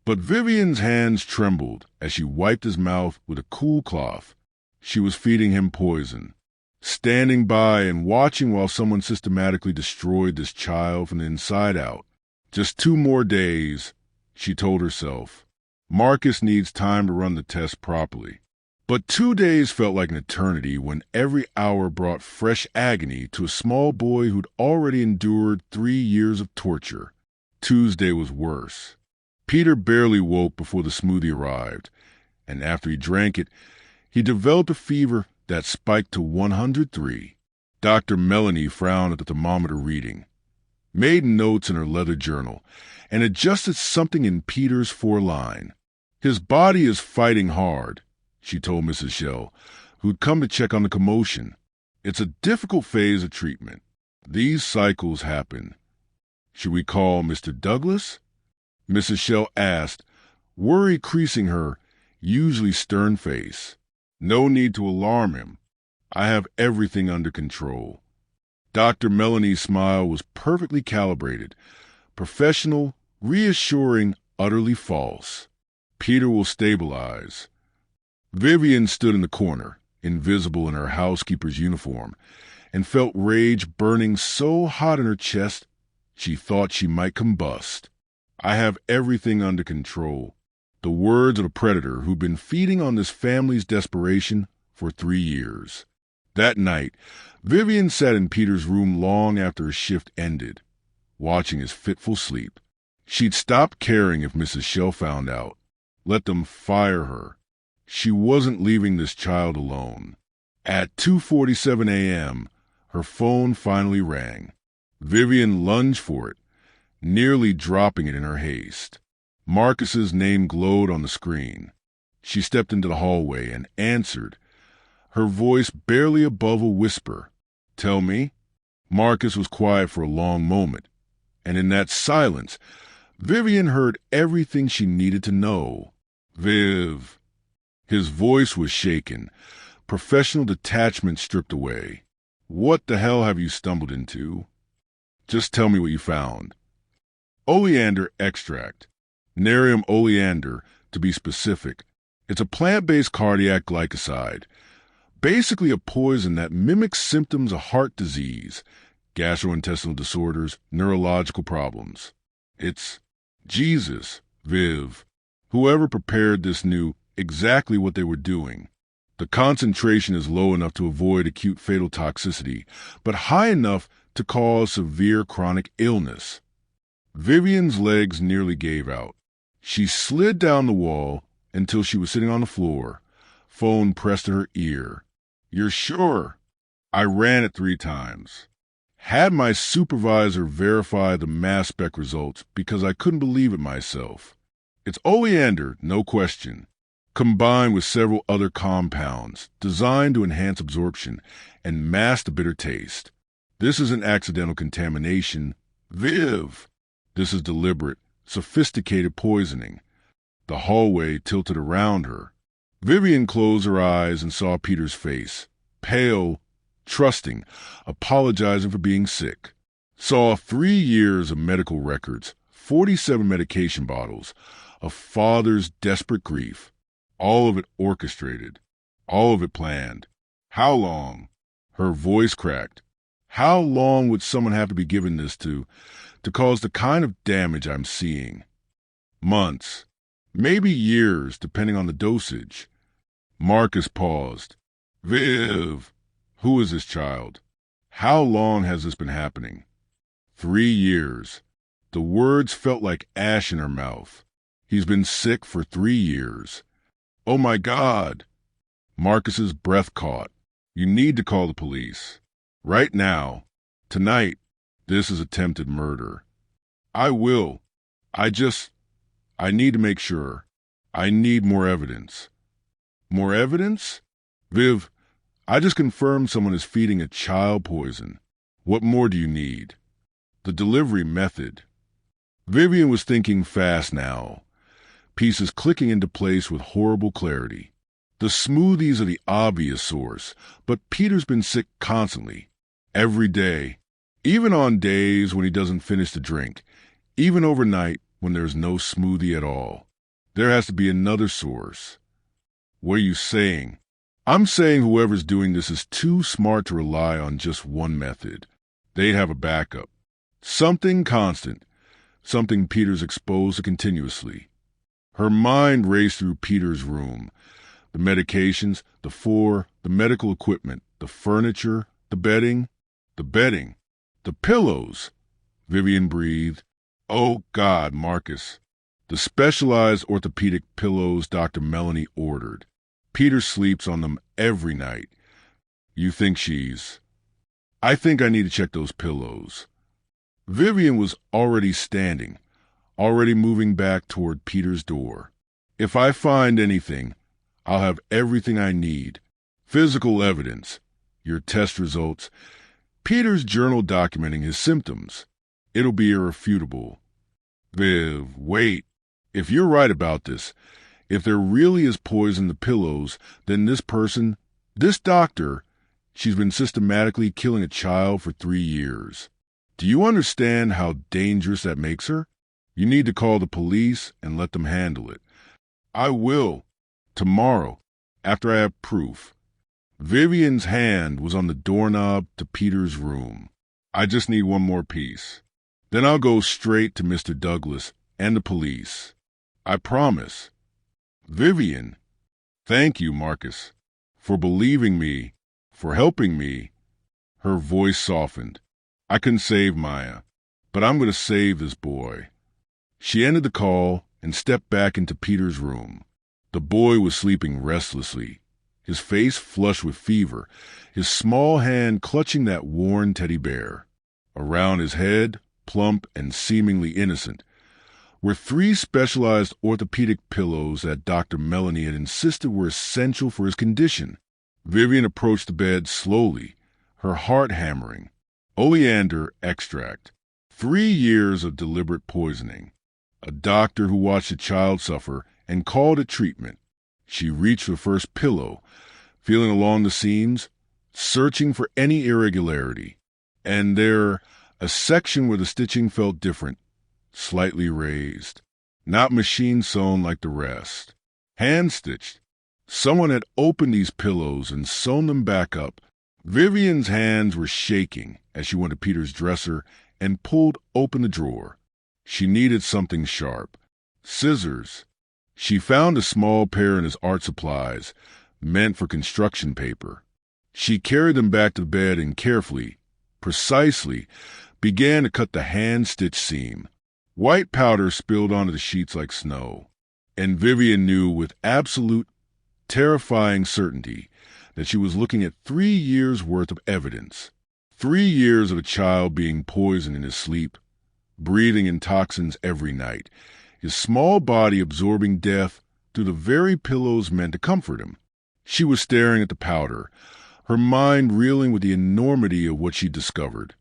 But Vivian's hands trembled as she wiped his mouth with a cool cloth. She was feeding him poison, standing by and watching while someone systematically destroyed this child from the inside out. Just 2 more days, she told herself. Marcus needs time to run the test properly. But 2 days felt like an eternity when every hour brought fresh agony to a small boy who'd already endured 3 years of torture. Tuesday was worse. Peter barely woke before the smoothie arrived, and after he drank it, he developed a fever that spiked to 103. Dr. Melanie frowned at the thermometer reading, made notes in her leather journal, and adjusted something in Peter's foreline. His body is fighting hard, she told Mrs. Shell, who'd come to check on the commotion. It's a difficult phase of treatment. These cycles happen. Should we call Mr. Douglas? Mrs. Shell asked, worry creasing her usually stern face. No need to alarm him. I have everything under control. Dr. Melanie's smile was perfectly calibrated, professional, reassuring, utterly false. Peter will stabilize. Vivian stood in the corner, invisible in her housekeeper's uniform, and felt rage burning so hot in her chest she thought she might combust. I have everything under control. The words of a predator who'd been feeding on this family's desperation for 3 years. That night, Vivian sat in Peter's room long after his shift ended, watching his fitful sleep. She'd stopped caring if Mrs. Shell found out. Let them fire her. She wasn't leaving this child alone. At 2:47 a.m., her phone finally rang. Vivian lunged for it, nearly dropping it in her haste. Marcus's name glowed on the screen. She stepped into the hallway and answered, her voice barely above a whisper. Tell me. Marcus was quiet for a long moment, and in that silence, Vivian heard everything she needed to know. Viv. His voice was shaken, professional detachment stripped away. What the hell have you stumbled into? Just tell me what you found. Oleander extract. Nerium oleander, to be specific. It's a plant-based cardiac glycoside. Basically a poison that mimics symptoms of heart disease, gastrointestinal disorders, neurological problems. It's Jesus, Viv. Whoever prepared this knew exactly what they were doing. The concentration is low enough to avoid acute fatal toxicity, but high enough to cause severe chronic illness. Vivian's legs nearly gave out. She slid down the wall until she was sitting on the floor, phone pressed to her ear. You're sure? I ran it 3 times. Had my supervisor verify the mass spec results because I couldn't believe it myself. It's oleander, no question. combined with several other compounds designed to enhance absorption and mask the bitter taste. This isn't accidental contamination, Viv. This is deliberate, sophisticated poisoning. The hallway tilted around her. Vivian closed her eyes and saw Peter's face, pale, trusting, apologizing for being sick. Saw 3 years of medical records, 47 medication bottles, a father's desperate grief, all of it orchestrated, all of it planned. How long? Her voice cracked. How long would someone have to be given this to cause the kind of damage I'm seeing? Months, maybe years, depending on the dosage. Marcus paused. Viv, who is this child? How long has this been happening? 3 years. The words felt like ash in her mouth. He's been sick for 3 years. Oh my God! Marcus's breath caught. You need to call the police. Right now. Tonight. This is attempted murder. I will. I need to make sure. I need more evidence. More evidence? Viv, I just confirmed someone is feeding a child poison. What more do you need? The delivery method. Vivian was thinking fast now, pieces clicking into place with horrible clarity. The smoothies are the obvious source, but Peter's been sick constantly, every day, even on days when he doesn't finish the drink, even overnight when there's no smoothie at all. There has to be another source. What are you saying? I'm saying whoever's doing this is too smart to rely on just one method. They'd have a backup. Something constant. Something Peter's exposed to continuously. Her mind raced through Peter's room. The medications, the medical equipment, the furniture, the bedding, the pillows. Vivian breathed. Oh, God, Marcus. The specialized orthopedic pillows Dr. Melanie ordered. Peter sleeps on them every night. You think I think I need to check those pillows. Vivian was already standing, already moving back toward Peter's door. If I find anything, I'll have everything I need. Physical evidence, your test results, Peter's journal documenting his symptoms. It'll be irrefutable. Viv, wait. If you're right about this, if there really is poison in the pillows, then this doctor, she's been systematically killing a child for 3 years. Do you understand how dangerous that makes her? You need to call the police and let them handle it. I will. Tomorrow, after I have proof. Vivian's hand was on the doorknob to Peter's room. I just need one more piece. Then I'll go straight to Mr. Douglas and the police. I promise. Vivian, thank you, Marcus, for believing me, for helping me. Her voice softened. I couldn't save Maya, but I'm going to save this boy. She ended the call and stepped back into Peter's room. The boy was sleeping restlessly, his face flushed with fever, his small hand clutching that worn teddy bear. Around his head, plump and seemingly innocent, were 3 specialized orthopedic pillows that Dr. Melanie had insisted were essential for his condition. Vivian approached the bed slowly, her heart hammering. Oleander extract. 3 years of deliberate poisoning. A doctor who watched a child suffer and called it treatment. She reached for the first pillow, feeling along the seams, searching for any irregularity. And there, a section where the stitching felt different, slightly raised, not machine-sewn like the rest. Hand-stitched. Someone had opened these pillows and sewn them back up. Vivian's hands were shaking as she went to Peter's dresser and pulled open the drawer. She needed something sharp. Scissors. She found a small pair in his art supplies, meant for construction paper. She carried them back to the bed and carefully, precisely, began to cut the hand-stitched seam. White powder spilled onto the sheets like snow, and Vivian knew with absolute, terrifying certainty that she was looking at 3 years' worth of evidence. 3 years of a child being poisoned in his sleep, breathing in toxins every night, his small body absorbing death through the very pillows meant to comfort him. She was staring at the powder, her mind reeling with the enormity of what she'd discovered,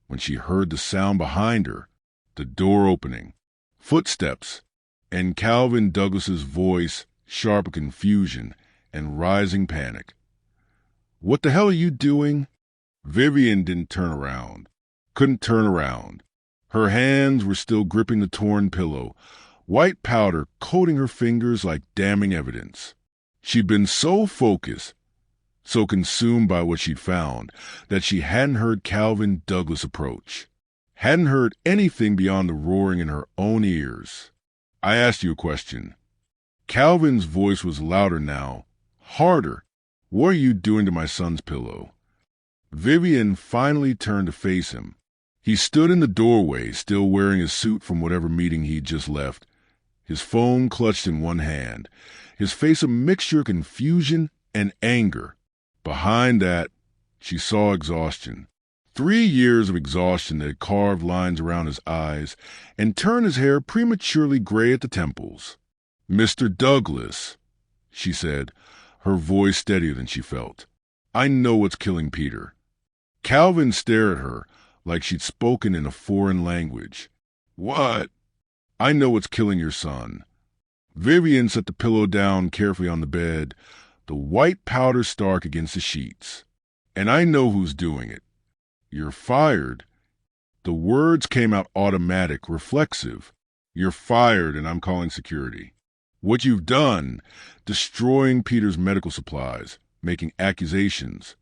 when she heard the sound behind her, the door opening, footsteps, and Calvin Douglas's voice, sharp with confusion and rising panic. "What the hell are you doing?" Vivian didn't turn around, couldn't turn around. Her hands were still gripping the torn pillow, white powder coating her fingers like damning evidence. She'd been so focused, so consumed by what she'd found, that she hadn't heard Calvin Douglas approach, hadn't heard anything beyond the roaring in her own ears. "I asked you a question." Calvin's voice was louder now, harder. "What are you doing to my son's pillow?" Vivian finally turned to face him. He stood in the doorway, still wearing his suit from whatever meeting he'd just left, his phone clutched in one hand, his face a mixture of confusion and anger. Behind that, she saw exhaustion. 3 years of exhaustion that had carved lines around his eyes and turned his hair prematurely gray at the temples. "Mr. Douglas," she said, her voice steadier than she felt, "I know what's killing Peter." Calvin stared at her like she'd spoken in a foreign language. "What?" "I know what's killing your son." Vivian set the pillow down carefully on the bed, the white powder stark against the sheets. "And I know who's doing it. You're fired." The words came out automatic, reflexive. "You're fired, and I'm calling security. What you've done, destroying Peter's medical supplies, making accusations.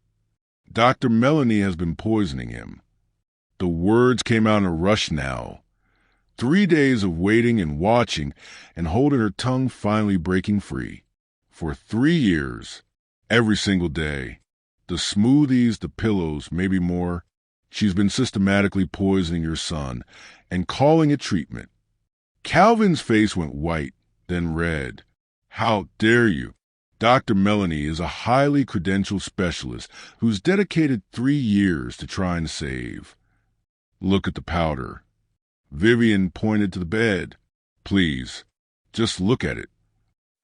Dr. Melanie has been poisoning him." The words came out in a rush now. 3 days of waiting and watching and holding her tongue finally breaking free. For 3 years, every single day, the smoothies, the pillows, maybe more, she's been systematically poisoning your son and calling it treatment. Calvin's face went white, then red. "How dare you? Dr. Melanie is a highly credentialed specialist who's dedicated 3 years to trying to save." "Look at the powder." Vivian pointed to the bed. "Please, just look at it."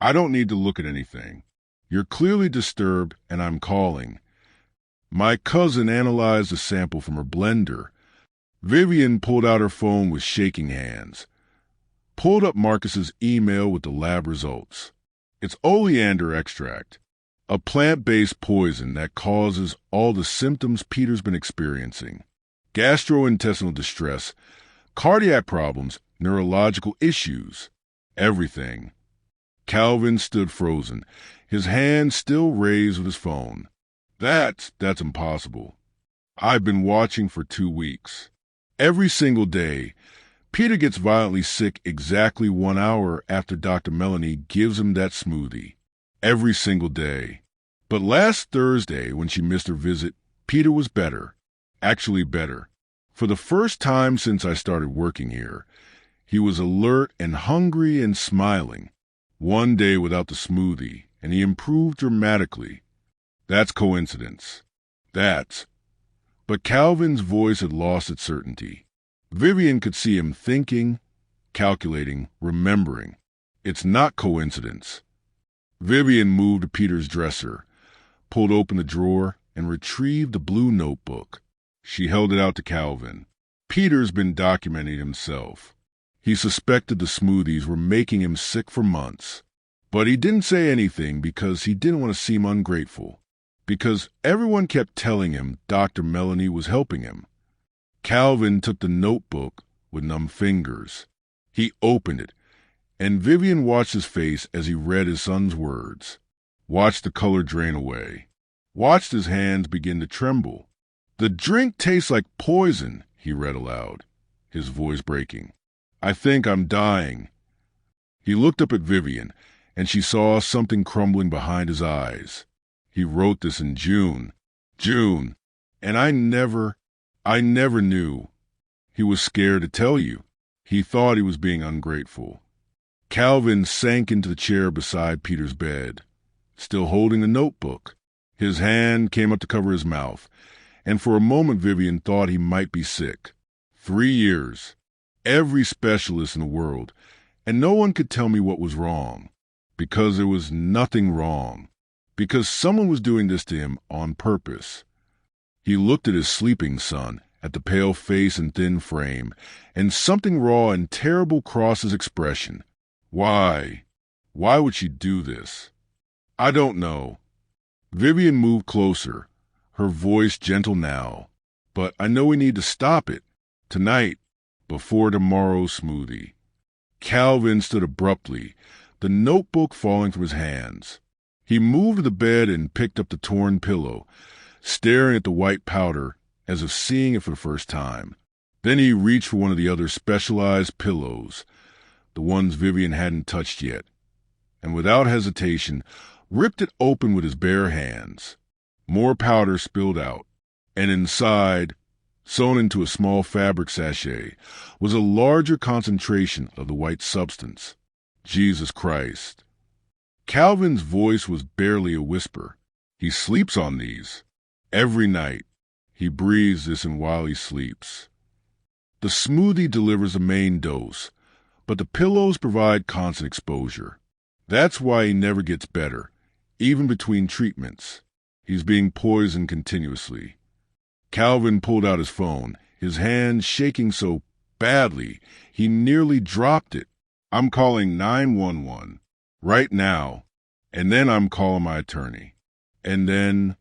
"I don't need to look at anything. You're clearly disturbed, and I'm calling." "My cousin analyzed a sample from her blender." Vivian pulled out her phone with shaking hands, pulled up Marcus's email with the lab results. "It's oleander extract, a plant-based poison that causes all the symptoms Peter's been experiencing: gastrointestinal distress, cardiac problems, neurological issues, everything." Calvin stood frozen, his hand still raised with his phone. That's impossible. I've been watching for 2 weeks. Every single day, Peter gets violently sick exactly 1 hour after Dr. Melanie gives him that smoothie. Every single day. But last Thursday, when she missed her visit, Peter was better. Actually better. For the first time since I started working here, he was alert and hungry and smiling. 1 day without the smoothie, and he improved dramatically. That's coincidence. But Calvin's voice had lost its certainty. Vivian could see him thinking, calculating, remembering. It's not coincidence. Vivian moved to Peter's dresser, pulled open the drawer, and retrieved the blue notebook. She held it out to Calvin. Peter's been documenting himself. He suspected the smoothies were making him sick for months. But he didn't say anything because he didn't want to seem ungrateful. Because everyone kept telling him Dr. Melanie was helping him. Calvin took the notebook with numb fingers. He opened it, and Vivian watched his face as he read his son's words. Watched the color drain away. Watched his hands begin to tremble. "The drink tastes like poison," he read aloud, his voice breaking. "I think I'm dying." He looked up at Vivian, and she saw something crumbling behind his eyes. He wrote this in June. And I never knew. He was scared to tell you. He thought he was being ungrateful. Calvin sank into the chair beside Peter's bed, still holding the notebook. His hand came up to cover his mouth, and for a moment Vivian thought he might be sick. 3 years. Every specialist in the world, and no one could tell me what was wrong. because there was nothing wrong, because someone was doing this to him on purpose. He looked at his sleeping son, at the pale face and thin frame, and something raw and terrible crossed his expression. Why? Why would she do this? I don't know. Vivian moved closer, her voice gentle now. But I know we need to stop it. Tonight, before tomorrow's smoothie. Calvin stood abruptly, the notebook falling from his hands. He moved to the bed and picked up the torn pillow, staring at the white powder as if seeing it for the first time. Then he reached for one of the other specialized pillows, the ones Vivian hadn't touched yet, and without hesitation ripped it open with his bare hands. More powder spilled out, and inside, sewn into a small fabric sachet, was a larger concentration of the white substance. Jesus Christ. Calvin's voice was barely a whisper. He sleeps on these. Every night. He breathes this in while he sleeps. The smoothie delivers a main dose, but the pillows provide constant exposure. That's why he never gets better, even between treatments. He's being poisoned continuously. Calvin pulled out his phone, his hand shaking so badly he nearly dropped it. I'm calling 911 right now, and then I'm calling my attorney. And then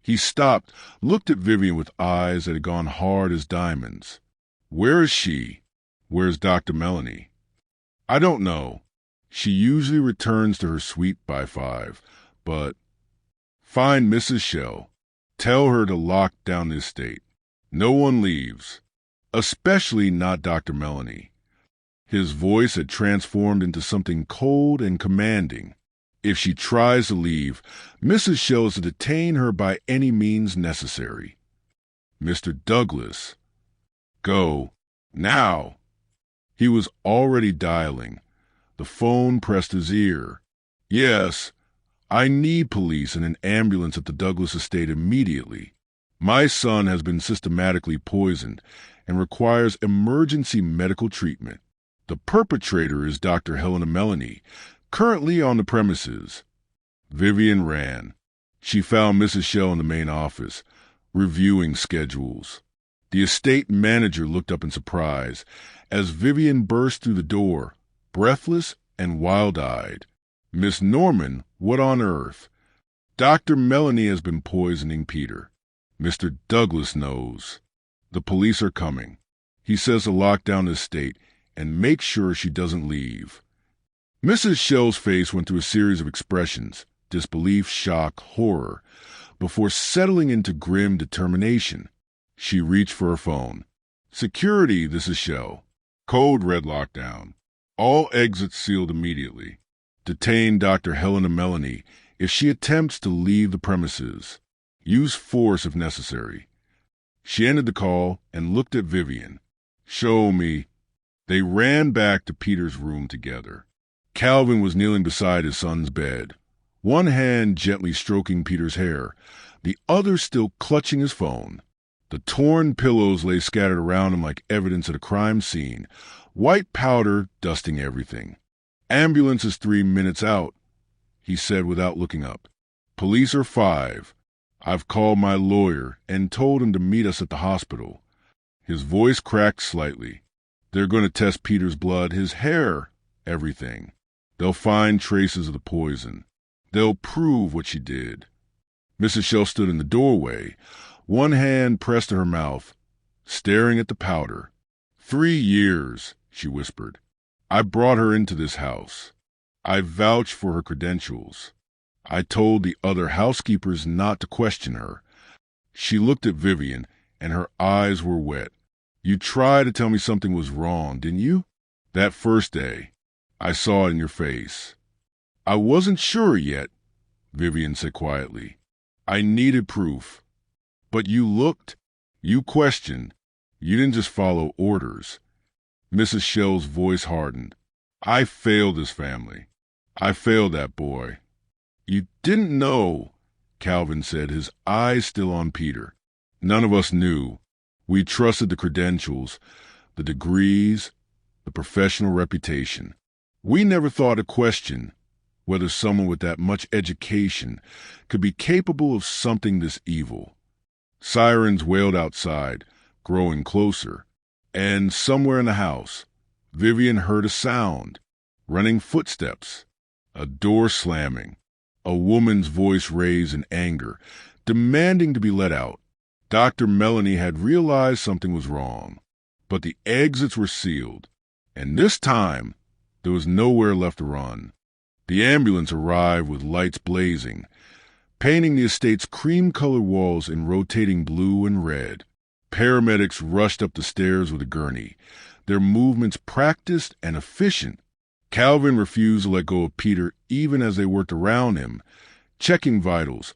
he stopped, looked at Vivian with eyes that had gone hard as diamonds. Where is she? Where's Dr. Melanie? I don't know. She usually returns to her suite by 5, but find Mrs. Shell. Tell her to lock down the estate. No one leaves, especially not Dr. Melanie. His voice had transformed into something cold and commanding. If she tries to leave, Mrs. Shell is to detain her by any means necessary. Mr. Douglas. Go. Now. He was already dialing. The phone pressed his ear. Yes. I need police and an ambulance at the Douglas estate immediately. My son has been systematically poisoned and requires emergency medical treatment. The perpetrator is Dr. Helena Melanie, currently on the premises. Vivian ran. She found Mrs. Shell in the main office, reviewing schedules. The estate manager looked up in surprise as Vivian burst through the door, breathless and wild-eyed. Miss Norman, what on earth? Dr. Melanie has been poisoning Peter. Mr. Douglas knows. The police are coming. He says to lock down the estate and make sure she doesn't leave. Mrs. Shell's face went through a series of expressions, disbelief, shock, horror, before settling into grim determination. She reached for her phone. Security, this is Shell. Code red lockdown. All exits sealed immediately. Detain Dr. Helena Melanie if she attempts to leave the premises. Use force if necessary. She ended the call and looked at Vivian. Show me. They ran back to Peter's room together. Calvin was kneeling beside his son's bed, one hand gently stroking Peter's hair, the other still clutching his phone. The torn pillows lay scattered around him like evidence at a crime scene, white powder dusting everything. Ambulance is 3 minutes out, he said without looking up. Police are 5. I've called my lawyer and told him to meet us at the hospital. His voice cracked slightly. They're going to test Peter's blood, his hair, everything. They'll find traces of the poison. They'll prove what she did. Mrs. Shell stood in the doorway, one hand pressed to her mouth, staring at the powder. 3 years, she whispered. I brought her into this house. I vouched for her credentials. I told the other housekeepers not to question her. She looked at Vivian, and her eyes were wet. You tried to tell me something was wrong, didn't you? That first day. I saw it in your face. I wasn't sure yet, Vivian said quietly. I needed proof. But you looked. You questioned. You didn't just follow orders. Mrs. Shell's voice hardened. I failed this family. I failed that boy. You didn't know, Calvin said, his eyes still on Peter. None of us knew. We trusted the credentials, the degrees, the professional reputation. We never thought to question. whether someone with that much education could be capable of something this evil. Sirens wailed outside, growing closer, and somewhere in the house, Vivian heard a sound, running footsteps, a door slamming, a woman's voice raised in anger, demanding to be let out. Dr. Melanie had realized something was wrong, but the exits were sealed, and this time there was nowhere left to run. The ambulance arrived with lights blazing, painting the estate's cream-colored walls in rotating blue and red. Paramedics rushed up the stairs with a gurney, their movements practiced and efficient. Calvin refused to let go of Peter even as they worked around him, checking vitals,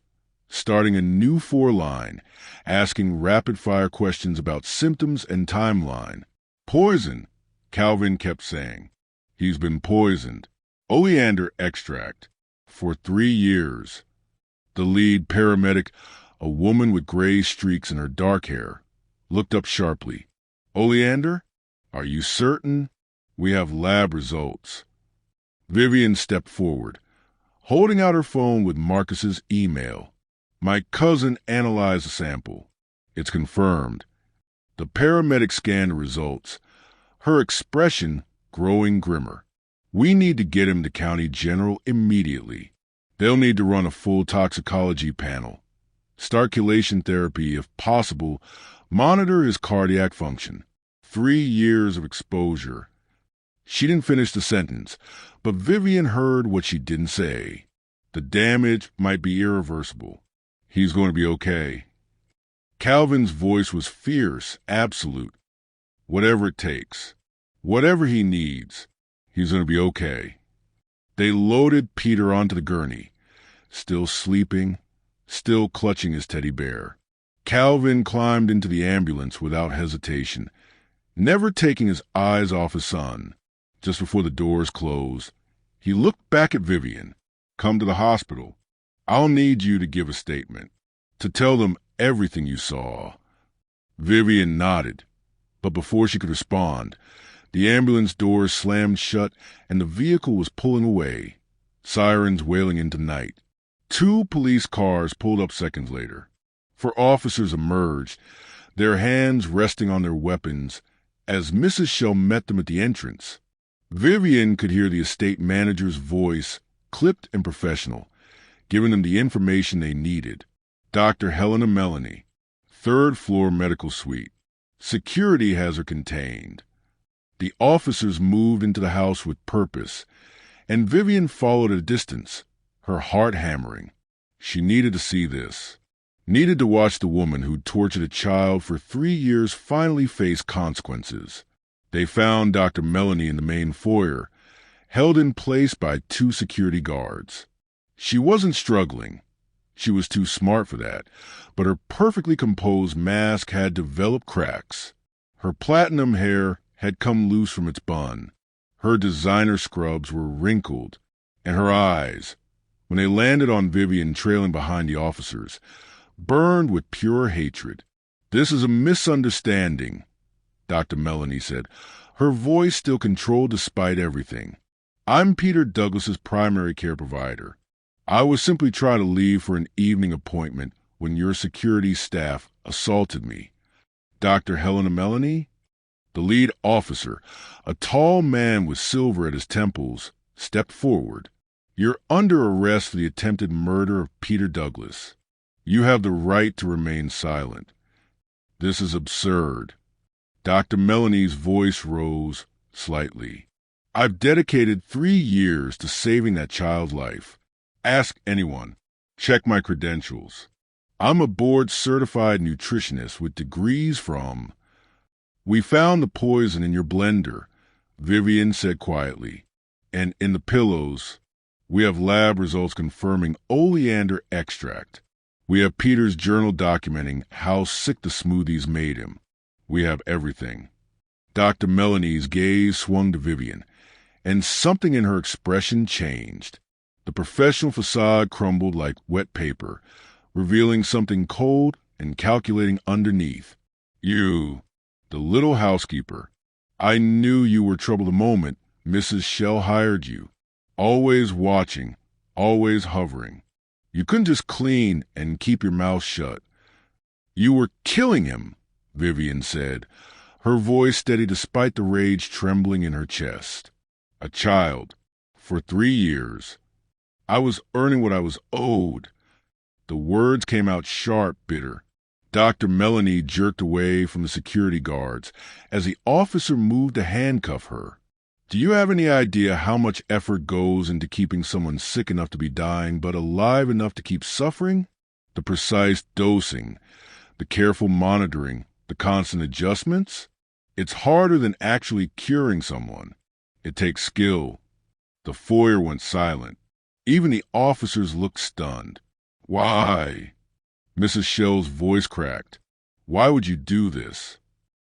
starting a new 4-line, asking rapid-fire questions about symptoms and timeline. Poison, Calvin kept saying. He's been poisoned. Oleander extract. For 3 years. The lead paramedic, a woman with gray streaks in her dark hair, looked up sharply. Oleander? Are you certain? We have lab results. Vivian stepped forward, holding out her phone with Marcus's email. My cousin analyzed the sample. It's confirmed. The paramedic scanned the results, her expression growing grimmer. We need to get him to County General immediately. They'll need to run a full toxicology panel, start chelation therapy if possible, monitor his cardiac function. 3 years of exposure. She didn't finish the sentence, but Vivian heard what she didn't say. The damage might be irreversible. He's going to be okay. Calvin's voice was fierce, absolute. Whatever it takes, whatever he needs, he's going to be okay. They loaded Peter onto the gurney, still sleeping, still clutching his teddy bear. Calvin climbed into the ambulance without hesitation, never taking his eyes off his son. Just before the doors closed, he looked back at Vivian. Come to the hospital. I'll need you to give a statement, to tell them everything you saw. Vivian nodded, but before she could respond, the ambulance doors slammed shut and the vehicle was pulling away, sirens wailing into night. 2 police cars pulled up seconds later. 4 officers emerged, their hands resting on their weapons, as Mrs. Shell met them at the entrance. Vivian could hear the estate manager's voice, clipped and professional, giving them the information they needed. Dr. Helena Melanie, 3rd floor medical suite. Security has her contained. The officers moved into the house with purpose, and Vivian followed at a distance, her heart hammering. She needed to see this. Needed to watch the woman who'd tortured a child for 3 years finally face consequences. They found Dr. Melanie in the main foyer, held in place by 2 security guards. She wasn't struggling. She was too smart for that, but her perfectly composed mask had developed cracks. Her platinum hair had come loose from its bun. Her designer scrubs were wrinkled, and her eyes, when they landed on Vivian trailing behind the officers, burned with pure hatred. This is a misunderstanding, Dr. Melanie said. Her voice still controlled despite everything. I'm Peter Douglas's primary care provider. I was simply trying to leave for an evening appointment when your security staff assaulted me. Dr. Helena Melanie? The lead officer, a tall man with silver at his temples, stepped forward. You're under arrest for the attempted murder of Peter Douglas. You have the right to remain silent. This is absurd. Dr. Melanie's voice rose slightly. I've dedicated 3 years to saving that child's life. Ask anyone. Check my credentials. I'm a board-certified nutritionist with degrees from... We found the poison in your blender, Vivian said quietly. And in the pillows, we have lab results confirming oleander extract. We have Peter's journal documenting how sick the smoothies made him. We have everything. Dr. Melanie's gaze swung to Vivian, and something in her expression changed. The professional facade crumbled like wet paper, revealing something cold and calculating underneath. You, the little housekeeper. I knew you were trouble the moment Mrs. Shell hired you. Always watching, always hovering. You couldn't just clean and keep your mouth shut. You were killing him, Vivian said, her voice steady despite the rage trembling in her chest. A child. For 3 years. I was earning what I was owed. The words came out sharp, bitter. Dr. Melanie jerked away from the security guards as the officer moved to handcuff her. Do you have any idea how much effort goes into keeping someone sick enough to be dying but alive enough to keep suffering? The precise dosing, the careful monitoring, the constant adjustments? It's harder than actually curing someone. It takes skill. The foyer went silent. Even the officers looked stunned. Why? Mrs. Shell's voice cracked. Why would you do this?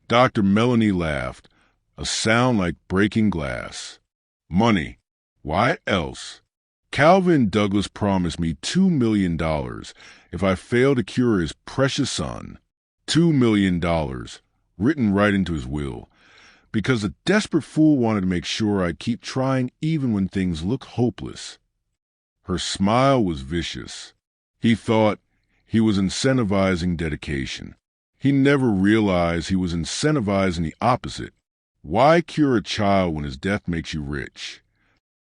Dr. Melanie laughed, a sound like breaking glass. Money. Why else? Calvin Douglas promised me $2 million if I failed to cure his precious son. $2 million, written right into his will, because the desperate fool wanted to make sure I'd keep trying even when things look hopeless. Her smile was vicious. He thought he was incentivizing dedication. He never realized he was incentivizing the opposite. Why cure a child when his death makes you rich?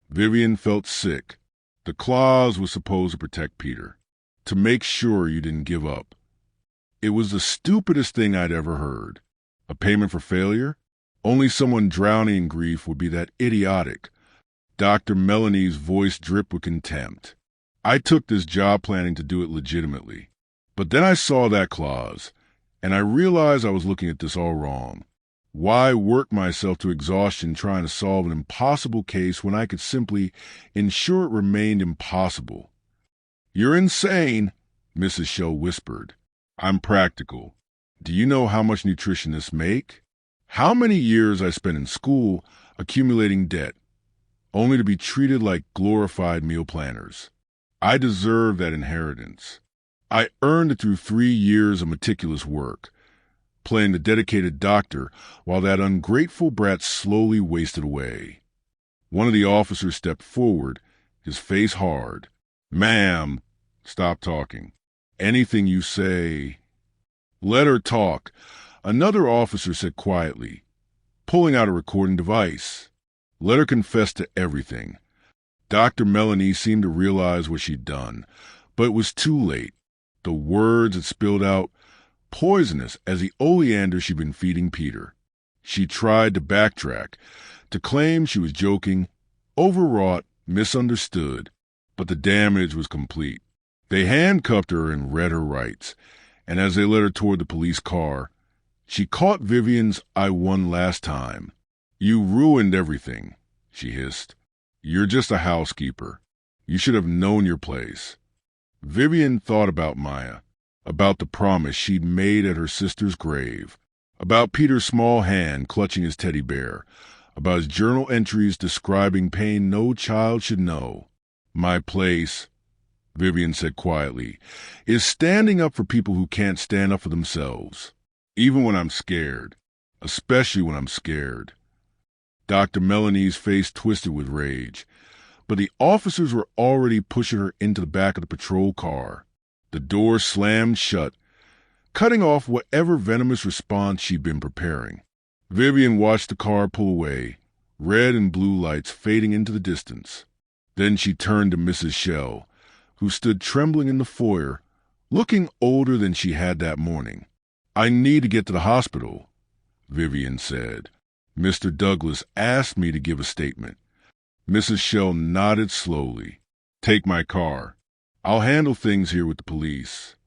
Vivian felt sick. The clause was supposed to protect Peter, to make sure you didn't give up. It was the stupidest thing I'd ever heard. A payment for failure? Only someone drowning in grief would be that idiotic. Dr. Melanie's voice dripped with contempt. I took this job planning to do it legitimately. But then I saw that clause, and I realized I was looking at this all wrong. Why work myself to exhaustion trying to solve an impossible case when I could simply ensure it remained impossible? You're insane, Mrs. Shell whispered. I'm practical. Do you know how much nutritionists make? How many years I spent in school accumulating debt, only to be treated like glorified meal planners? I deserve that inheritance. I earned it through 3 years of meticulous work, playing the dedicated doctor while that ungrateful brat slowly wasted away. One of the officers stepped forward, his face hard. Ma'am, stop talking. Anything you say. Let her talk, another officer said quietly, pulling out a recording device. Let her confess to everything. Dr. Melanie seemed to realize what she'd done, but it was too late. The words had spilled out, poisonous as the oleander she'd been feeding Peter. She tried to backtrack, to claim she was joking, overwrought, misunderstood, but the damage was complete. They handcuffed her and read her rights, and as they led her toward the police car, she caught Vivian's "I won last time." You ruined everything, she hissed. You're just a housekeeper. You should have known your place. Vivian thought about Maya, about the promise she'd made at her sister's grave, about Peter's small hand clutching his teddy bear, about his journal entries describing pain no child should know. My place, Vivian said quietly, is standing up for people who can't stand up for themselves, even when I'm scared, especially when I'm scared. Dr. Melanie's face twisted with rage, but the officers were already pushing her into the back of the patrol car. The door slammed shut, cutting off whatever venomous response she'd been preparing. Vivian watched the car pull away, red and blue lights fading into the distance. Then she turned to Mrs. Shell, who stood trembling in the foyer, looking older than she had that morning. I need to get to the hospital, Vivian said. Mr. Douglas asked me to give a statement. Mrs. Shell nodded slowly. Take my car. I'll handle things here with the police.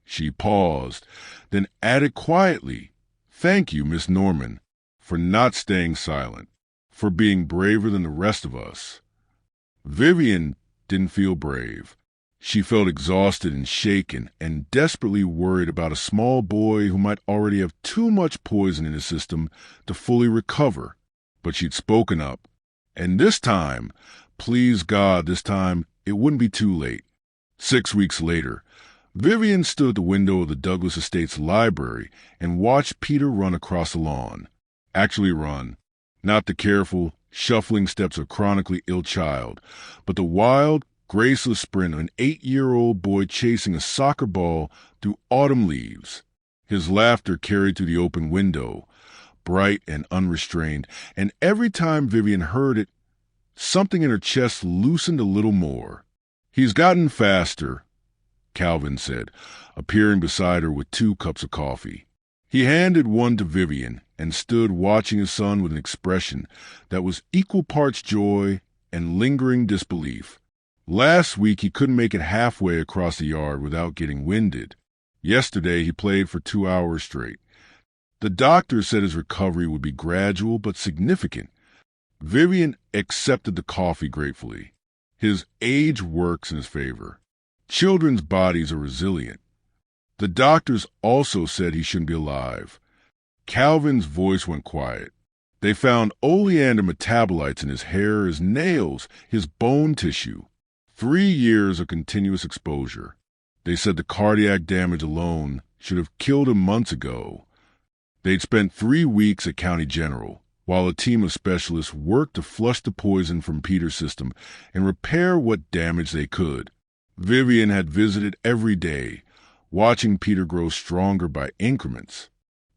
She paused, then added quietly, Thank you, Miss Norman, for not staying silent, for being braver than the rest of us. Vivian didn't feel brave. She felt exhausted and shaken and desperately worried about a small boy who might already have too much poison in his system to fully recover. But she'd spoken up. And this time, please God, this time, it wouldn't be too late. 6 weeks later, Vivian stood at the window of the Douglas Estates library and watched Peter run across the lawn. Actually run. Not the careful, shuffling steps of a chronically ill child, but the wild, Graceless sprint of an 8-year-old boy chasing a soccer ball through autumn leaves. His laughter carried through the open window, bright and unrestrained, and every time Vivian heard it, something in her chest loosened a little more. "He's gotten faster," Calvin said, appearing beside her with 2 cups of coffee. He handed one to Vivian and stood watching his son with an expression that was equal parts joy and lingering disbelief. Last week he couldn't make it halfway across the yard without getting winded. Yesterday he played for 2 hours straight. The doctor said his recovery would be gradual but significant. Vivian accepted the coffee gratefully. His age works in his favor. Children's bodies are resilient. The doctors also said he shouldn't be alive. Calvin's voice went quiet. They found oleander metabolites in his hair, his nails, his bone tissue. 3 years of continuous exposure. They said the cardiac damage alone should have killed him months ago. They'd spent 3 weeks at County General, while a team of specialists worked to flush the poison from Peter's system and repair what damage they could. Vivian had visited every day, watching Peter grow stronger by increments.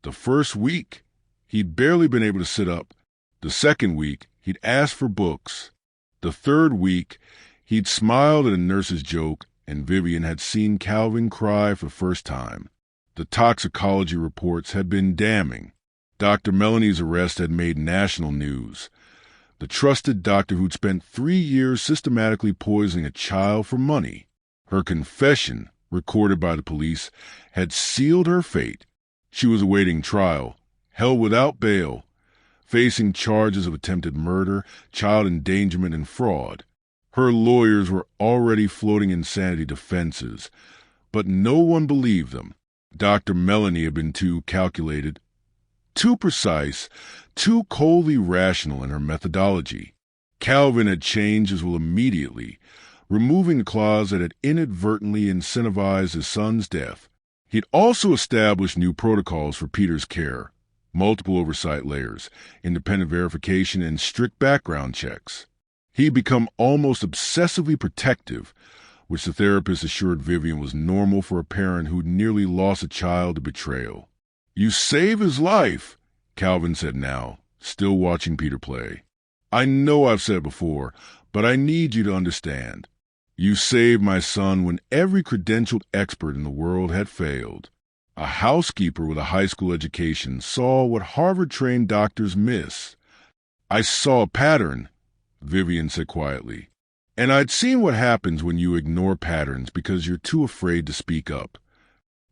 The first week, he'd barely been able to sit up. The second week, he'd asked for books. The third week, he'd smiled at a nurse's joke, and Vivian had seen Calvin cry for the first time. The toxicology reports had been damning. Dr. Melanie's arrest had made national news. The trusted doctor who'd spent 3 years systematically poisoning a child for money. Her confession, recorded by the police, had sealed her fate. She was awaiting trial, held without bail, facing charges of attempted murder, child endangerment, and fraud. Her lawyers were already floating insanity defenses, but no one believed them. Dr. Melanie had been too calculated, too precise, too coldly rational in her methodology. Calvin had changed his will immediately, removing the clause that had inadvertently incentivized his son's death. He'd also established new protocols for Peter's care, multiple oversight layers, independent verification, and strict background checks. He'd become almost obsessively protective, which the therapist assured Vivian was normal for a parent who'd nearly lost a child to betrayal. "You save his life," Calvin said now, still watching Peter play. "I know I've said it before, but I need you to understand. You saved my son when every credentialed expert in the world had failed. A housekeeper with a high school education saw what Harvard-trained doctors miss." "I saw a pattern," Vivian said quietly. "And I'd seen what happens when you ignore patterns because you're too afraid to speak up."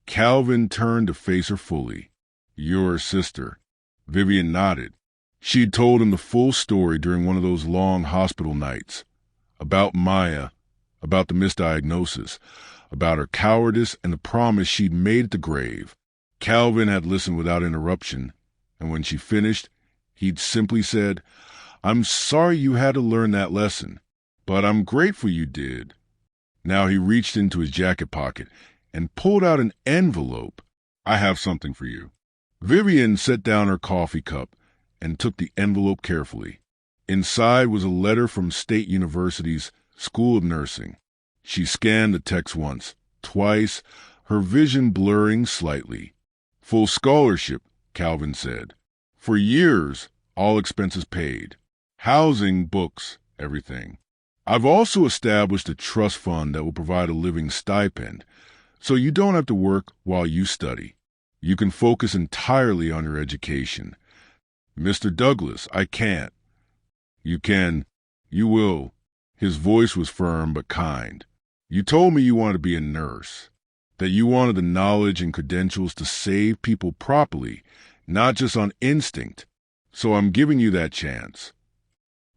Calvin turned to face her fully. "You're her sister." Vivian nodded. She'd told him the full story during one of those long hospital nights. About Maya, about the misdiagnosis, about her cowardice and the promise she'd made at the grave. Calvin had listened without interruption, and when she finished, he'd simply said, "I'm sorry you had to learn that lesson, but I'm grateful you did." Now he reached into his jacket pocket and pulled out an envelope. "I have something for you." Vivian set down her coffee cup and took the envelope carefully. Inside was a letter from State University's School of Nursing. She scanned the text once, twice, her vision blurring slightly. "Full scholarship," Calvin said. "For years, all expenses paid. Housing, books, everything. I've also established a trust fund that will provide a living stipend, so you don't have to work while you study. You can focus entirely on your education." "Mr. Douglas, I can't." "You can. You will." His voice was firm but kind. "You told me you wanted to be a nurse, that you wanted the knowledge and credentials to save people properly, not just on instinct. So I'm giving you that chance."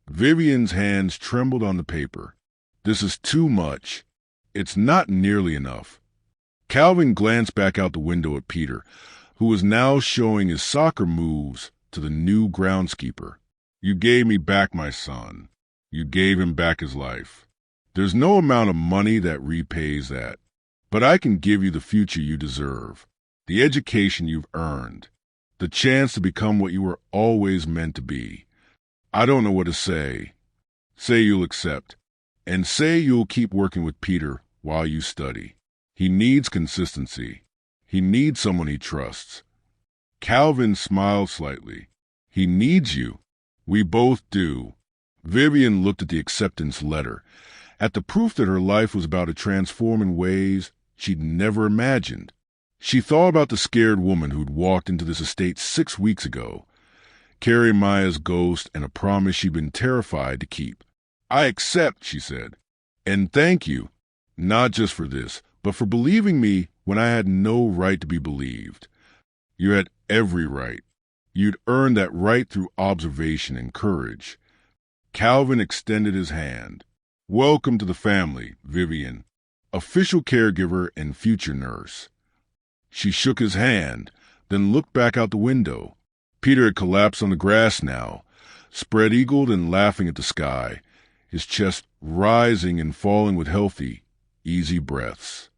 Vivian's hands trembled on the paper. "This is too much. It's not nearly enough." Calvin glanced back out the window at Peter, who was now showing his soccer moves to the new groundskeeper. "You gave me back my son. You gave him back his life. There's no amount of money that repays that. But I can give you the future you deserve, the education you've earned, the chance to become what you were always meant to be. I don't know what to say. Say you'll accept. And say you'll keep working with Peter while you study. He needs consistency. He needs someone he trusts. Calvin smiled slightly. He needs you. We both do. Vivian looked at the acceptance letter, at the proof that her life was about to transform in ways she'd never imagined. She thought about the scared woman who'd walked into this estate 6 weeks ago, carrying Maya's ghost and a promise she'd been terrified to keep. I accept, she said. And thank you, not just for this, but for believing me when I had no right to be believed. You had every right. You'd earned that right through observation and courage. Calvin extended his hand. Welcome to the family, Vivian, official caregiver and future nurse. She shook his hand, then looked back out the window. Peter had collapsed on the grass now, spread-eagled and laughing at the sky, his chest rising and falling with healthy, easy breaths.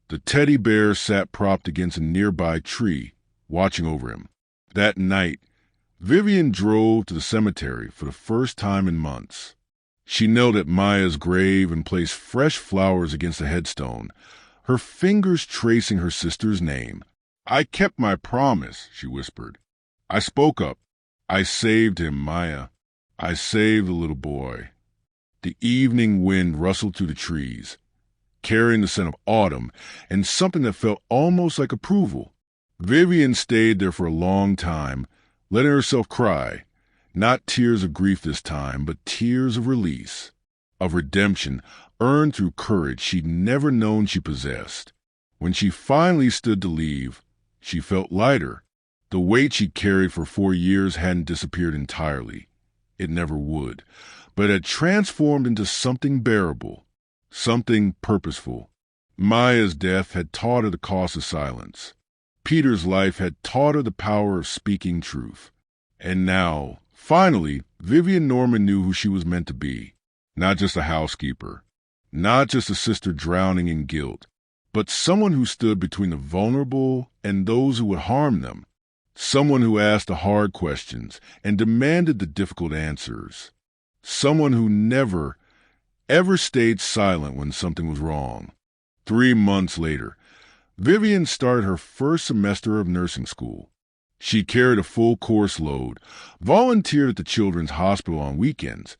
The teddy bear sat propped against a nearby tree, watching over him. That night, Vivian drove to the cemetery for the first time in months. She knelt at Maya's grave and placed fresh flowers against the headstone, her fingers tracing her sister's name. I kept my promise, she whispered. I spoke up. I saved him, Maya. I saved the little boy. The evening wind rustled through the trees, carrying the scent of autumn and something that felt almost like approval. Vivian stayed there for a long time, letting herself cry, not tears of grief this time, but tears of release, of redemption earned through courage she'd never known she possessed. When she finally stood to leave, she felt lighter. The weight she'd carried for 4 years hadn't disappeared entirely. It never would, but had transformed into something bearable, something purposeful. Maya's death had taught her the cost of silence. Peter's life had taught her the power of speaking truth. And now, finally, Vivian Norman knew who she was meant to be. Not just a housekeeper, not just a sister drowning in guilt, but someone who stood between the vulnerable and those who would harm them. Someone who asked the hard questions and demanded the difficult answers. Someone who never, ever stayed silent when something was wrong. 3 months later, Vivian started her first semester of nursing school. She carried a full course load, volunteered at the children's hospital on weekends,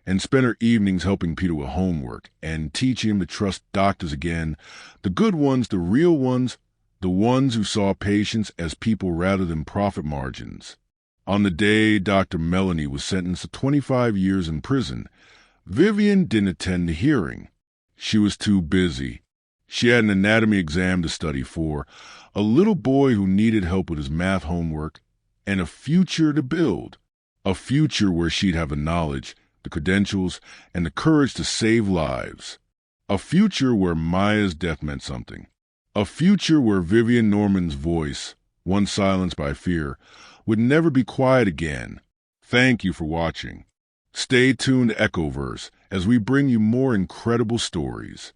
and spent her evenings helping Peter with homework and teaching him to trust doctors again, the good ones, the real ones, the ones who saw patients as people rather than profit margins. On the day Dr. Melanie was sentenced to 25 years in prison, Vivian didn't attend the hearing. She was too busy. She had an anatomy exam to study for, a little boy who needed help with his math homework, and a future to build. A future where she'd have the knowledge, the credentials, and the courage to save lives. A future where Maya's death meant something. A future where Vivian Norman's voice, once silenced by fear, would never be quiet again. Thank you for watching. Stay tuned to Echoverse as we bring you more incredible stories.